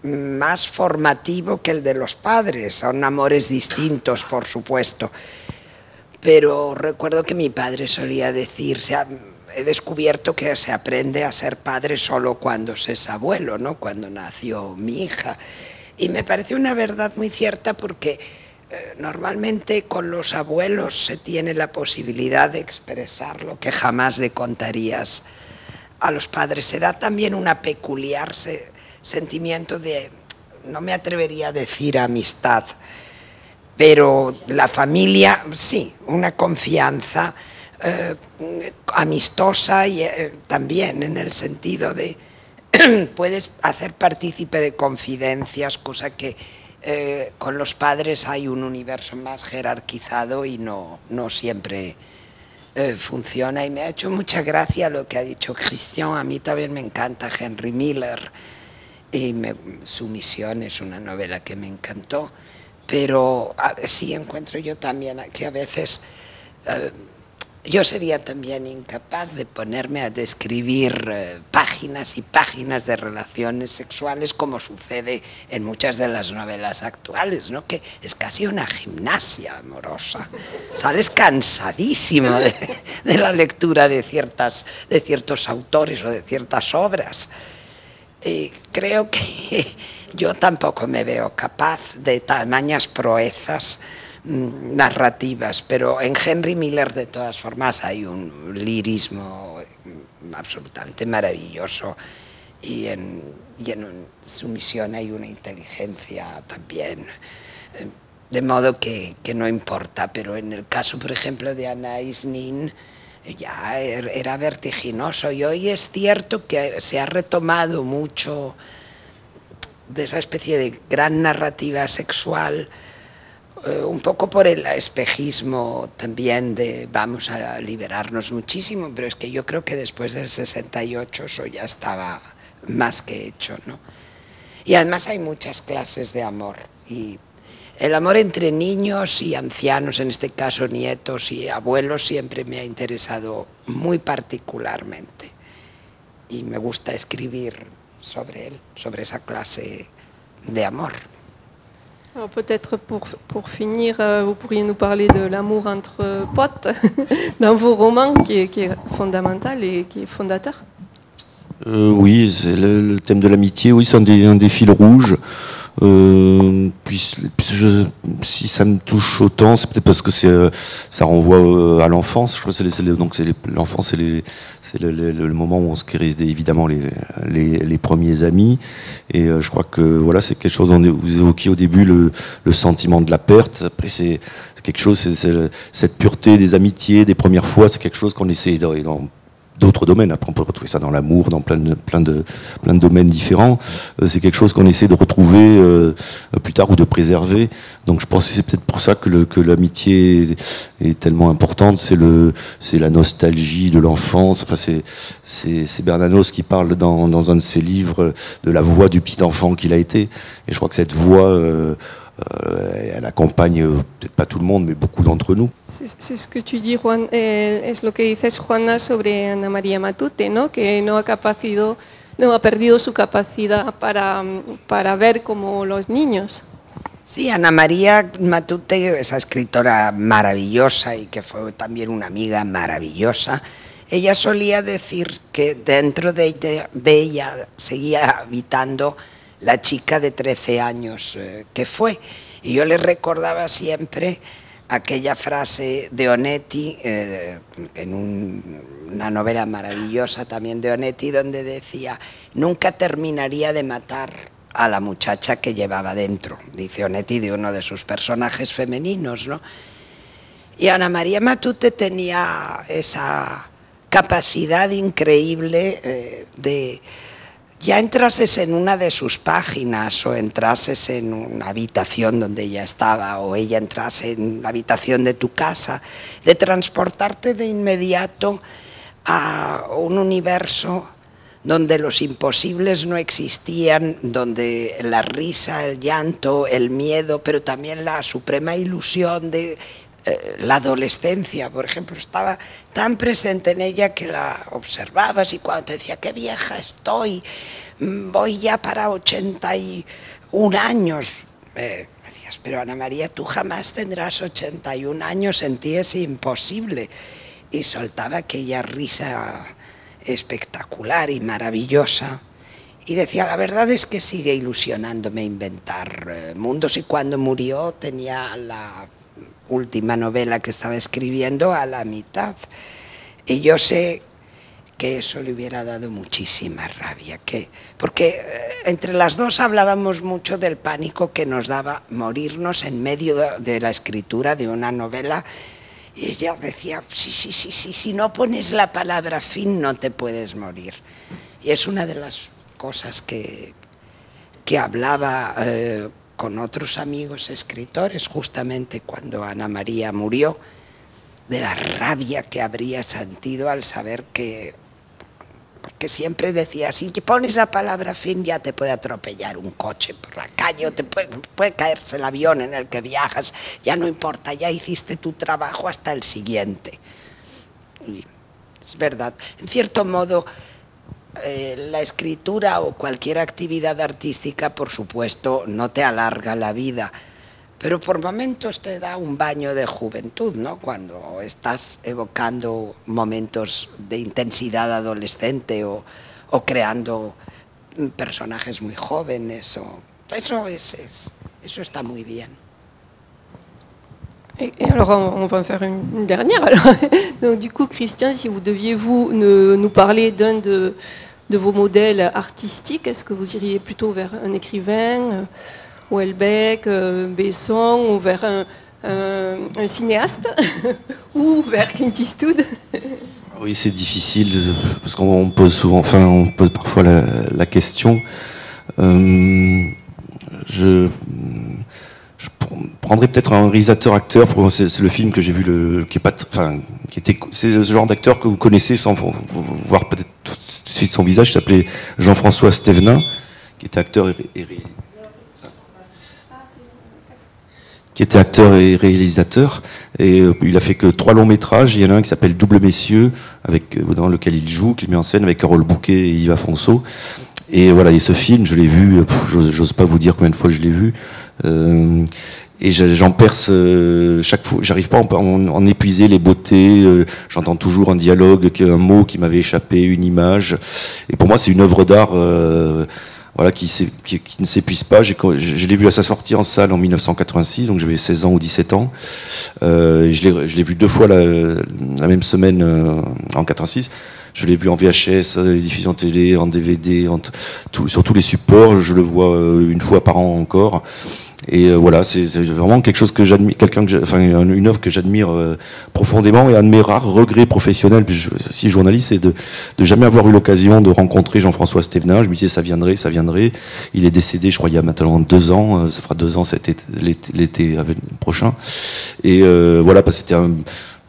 más formativo que el de los padres. Son amores distintos, por supuesto, pero recuerdo que mi padre solía decir, he descubierto que se aprende a ser padre solo cuando se es abuelo, ¿no? Cuando nació mi hija. Y me parece una verdad muy cierta porque normalmente con los abuelos se tiene la posibilidad de expresar lo que jamás le contarías a los padres. Se da también una peculiar sentimiento de, no me atrevería a decir amistad, pero la familia, sí, una confianza amistosa y también en el sentido de puedes hacer partícipe de confidencias, cosa que con los padres hay un universo más jerarquizado y no siempre funciona. Y me ha hecho mucha gracia lo que ha dicho Christian. A mí también me encanta Henry Miller y Su misión es una novela que me encantó, pero sí encuentro yo también que a veces yo sería también incapaz de ponerme a describir páginas y páginas de relaciones sexuales como sucede en muchas de las novelas actuales, ¿no? Que es casi una gimnasia amorosa. Sales cansadísimo de la lectura de ciertos autores o de ciertas obras. Creo que Yo tampoco me veo capaz de tamañas proezas narrativas, pero en Henry Miller de todas formas hay un lirismo absolutamente maravilloso y en su misión hay una inteligencia también, de modo que no importa, pero en el caso, por ejemplo, de Anais Nin, ya era vertiginoso, y hoy es cierto que se ha retomado mucho de esa especie de gran narrativa sexual, un poco por el espejismo también de vamos a liberarnos muchísimo, pero es que yo creo que después del 68 eso ya estaba más que hecho, ¿no? Y además hay muchas clases de amor, y el amor entre niños y ancianos, en este caso nietos y abuelos, siempre me ha interesado muy particularmente, y me gusta escribir sobre él, sobre esa clase de amor. Alors peut-être pour finir, vous pourriez nous parler de l'amour entre potes dans vos romans qui est fondamental et qui est fondateur. Oui, c'est le thème de l'amitié, oui, c'est un des fils rouges. Si ça me touche autant, c'est peut-être parce que ça renvoie à l'enfance. Je crois que l'enfance, c'est le moment où on se crée évidemment les premiers amis. Et je crois que voilà, c'est quelque chose. Vous évoquiez au début le sentiment de la perte. Après, c'est quelque chose, c'est cette pureté des amitiés, des premières fois. C'est quelque chose qu'on essaie dans d'autres domaines. Après, on peut retrouver ça dans l'amour, dans plein de domaines différents. C'est quelque chose qu'on essaie de retrouver plus tard ou de préserver. Donc je pense que c'est peut-être pour ça que l'amitié est tellement importante. C'est la nostalgie de l'enfance. Enfin, c'est Bernanos qui parle dans un de ses livres de la voix du petit enfant qu'il a été. Et je crois que cette voix, elle accompagne peut-être pas tout le monde, mais beaucoup d'entre nous. C'est ce que tu dis, Juan, es lo que dices, Juana, sobre Ana María Matute, ¿no? Que no ha perdido su capacidad para ver como los niños. Sí, Ana María Matute, esa escritora maravillosa y que fue también una amiga maravillosa, ella solía decir que dentro de ella seguía habitando la chica de 13 años que fue. Y yo le recordaba siempre aquella frase de Onetti, en una novela maravillosa también de Onetti, donde decía: nunca terminaría de matar a la muchacha que llevaba dentro, dice Onetti de uno de sus personajes femeninos, ¿no? Y Ana María Matute tenía esa capacidad increíble de... Ya entrases en una de sus páginas o entrases en una habitación donde ella estaba o ella entrase en la habitación de tu casa, de transportarte de inmediato a un universo donde los imposibles no existían, donde la risa, el llanto, el miedo, pero también la suprema ilusión de la adolescencia, por ejemplo, estaba tan presente en ella que la observabas, y cuando te decía qué vieja estoy, voy ya para 81 años, decías, pero Ana María, tú jamás tendrás 81 años, en ti es imposible, y soltaba aquella risa espectacular y maravillosa. Y decía, la verdad es que sigue ilusionándome inventar mundos, y cuando murió tenía la última novela que estaba escribiendo a la mitad, y yo sé que eso le hubiera dado muchísima rabia, porque entre las dos hablábamos mucho del pánico que nos daba morirnos en medio de la escritura de una novela, y ella decía, sí, si no pones la palabra fin no te puedes morir. Y es una de las cosas que hablaba con otros amigos escritores, justamente cuando Ana María murió, de la rabia que habría sentido al saber que, porque siempre decía, si pones la palabra fin ya te puede atropellar un coche por la calle, o te puede caerse el avión en el que viajas, ya no importa, ya hiciste tu trabajo hasta el siguiente. Y es verdad, en cierto modo, la escritura o cualquier actividad artística, por supuesto, no te alarga la vida, pero por momentos te da un baño de juventud, ¿no? Cuando estás evocando momentos de intensidad adolescente o creando personajes muy jóvenes. Eso está muy bien. Et alors, on va en faire une dernière. Alors. Donc, du coup, Christian, si vous deviez nous parler d'un de vos modèles artistiques, est-ce que vous iriez plutôt vers un écrivain, Houellebecq, Besson, ou vers un cinéaste, ou vers Clint Eastwood? Oui, c'est difficile parce qu'on pose souvent, enfin, on pose parfois la question. Je prendrais peut-être un réalisateur-acteur pour c'est le film que j'ai vu c'est ce genre d'acteur que vous connaissez sans voir peut-être tout de suite son visage. Il s'appelait Jean-François Stévenin, qui était acteur et réalisateur, et il a fait que 3 longs métrages. Il y en a un qui s'appelle Double Messieurs, dans lequel il joue, qu'il met en scène avec Carole Bouquet et Yves Afonso. Et voilà, et ce film, je l'ai vu, j'ose pas vous dire combien de fois je l'ai vu, et j'en perce chaque fois, j'arrive pas à en épuiser les beautés, j'entends toujours un dialogue, un mot qui m'avait échappé, une image, et pour moi c'est une œuvre d'art voilà, qui ne s'épuise pas. Je l'ai vu à sa sortie en salle en 1986, donc j'avais 16 ans ou 17 ans. Je l'ai vu 2 fois la même semaine en 86. Je l'ai vu en VHS, les diffusions télé, en DVD, sur tous les supports. Je le vois une fois par an encore. Et voilà, c'est vraiment quelque chose que j'admire, une œuvre que j'admire profondément, et un de mes rares regrets professionnels, puis aussi journaliste, c'est de jamais avoir eu l'occasion de rencontrer Jean-François Stévenin. Je me disais ça viendrait. Il est décédé, je crois, il y a maintenant 2 ans. Ça fera 2 ans l'été prochain. Et voilà, parce que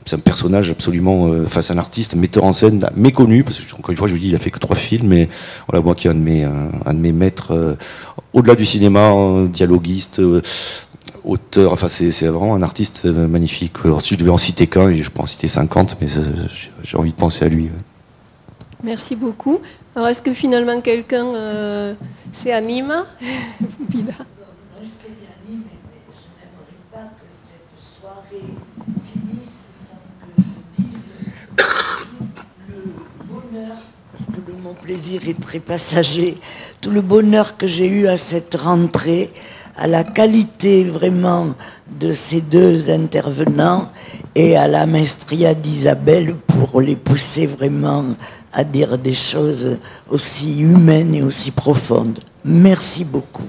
c'est un personnage absolument, c'est un artiste, un metteur en scène méconnu, parce que, encore une fois, je vous dis, il a fait que 3 films, mais voilà, moi qui est un de mes maîtres, au-delà du cinéma, dialoguiste, auteur, c'est vraiment un artiste magnifique. Alors, si je devais en citer qu'un, je peux en citer 50, mais j'ai envie de penser à lui. Merci beaucoup. Alors, est-ce que finalement quelqu'un s'anime? Bida. Parce que mon plaisir est très passager, tout le bonheur que j'ai eu à cette rentrée, à la qualité vraiment de ces 2 intervenants et à la maestria d'Isabelle pour les pousser vraiment à dire des choses aussi humaines et aussi profondes. Merci beaucoup.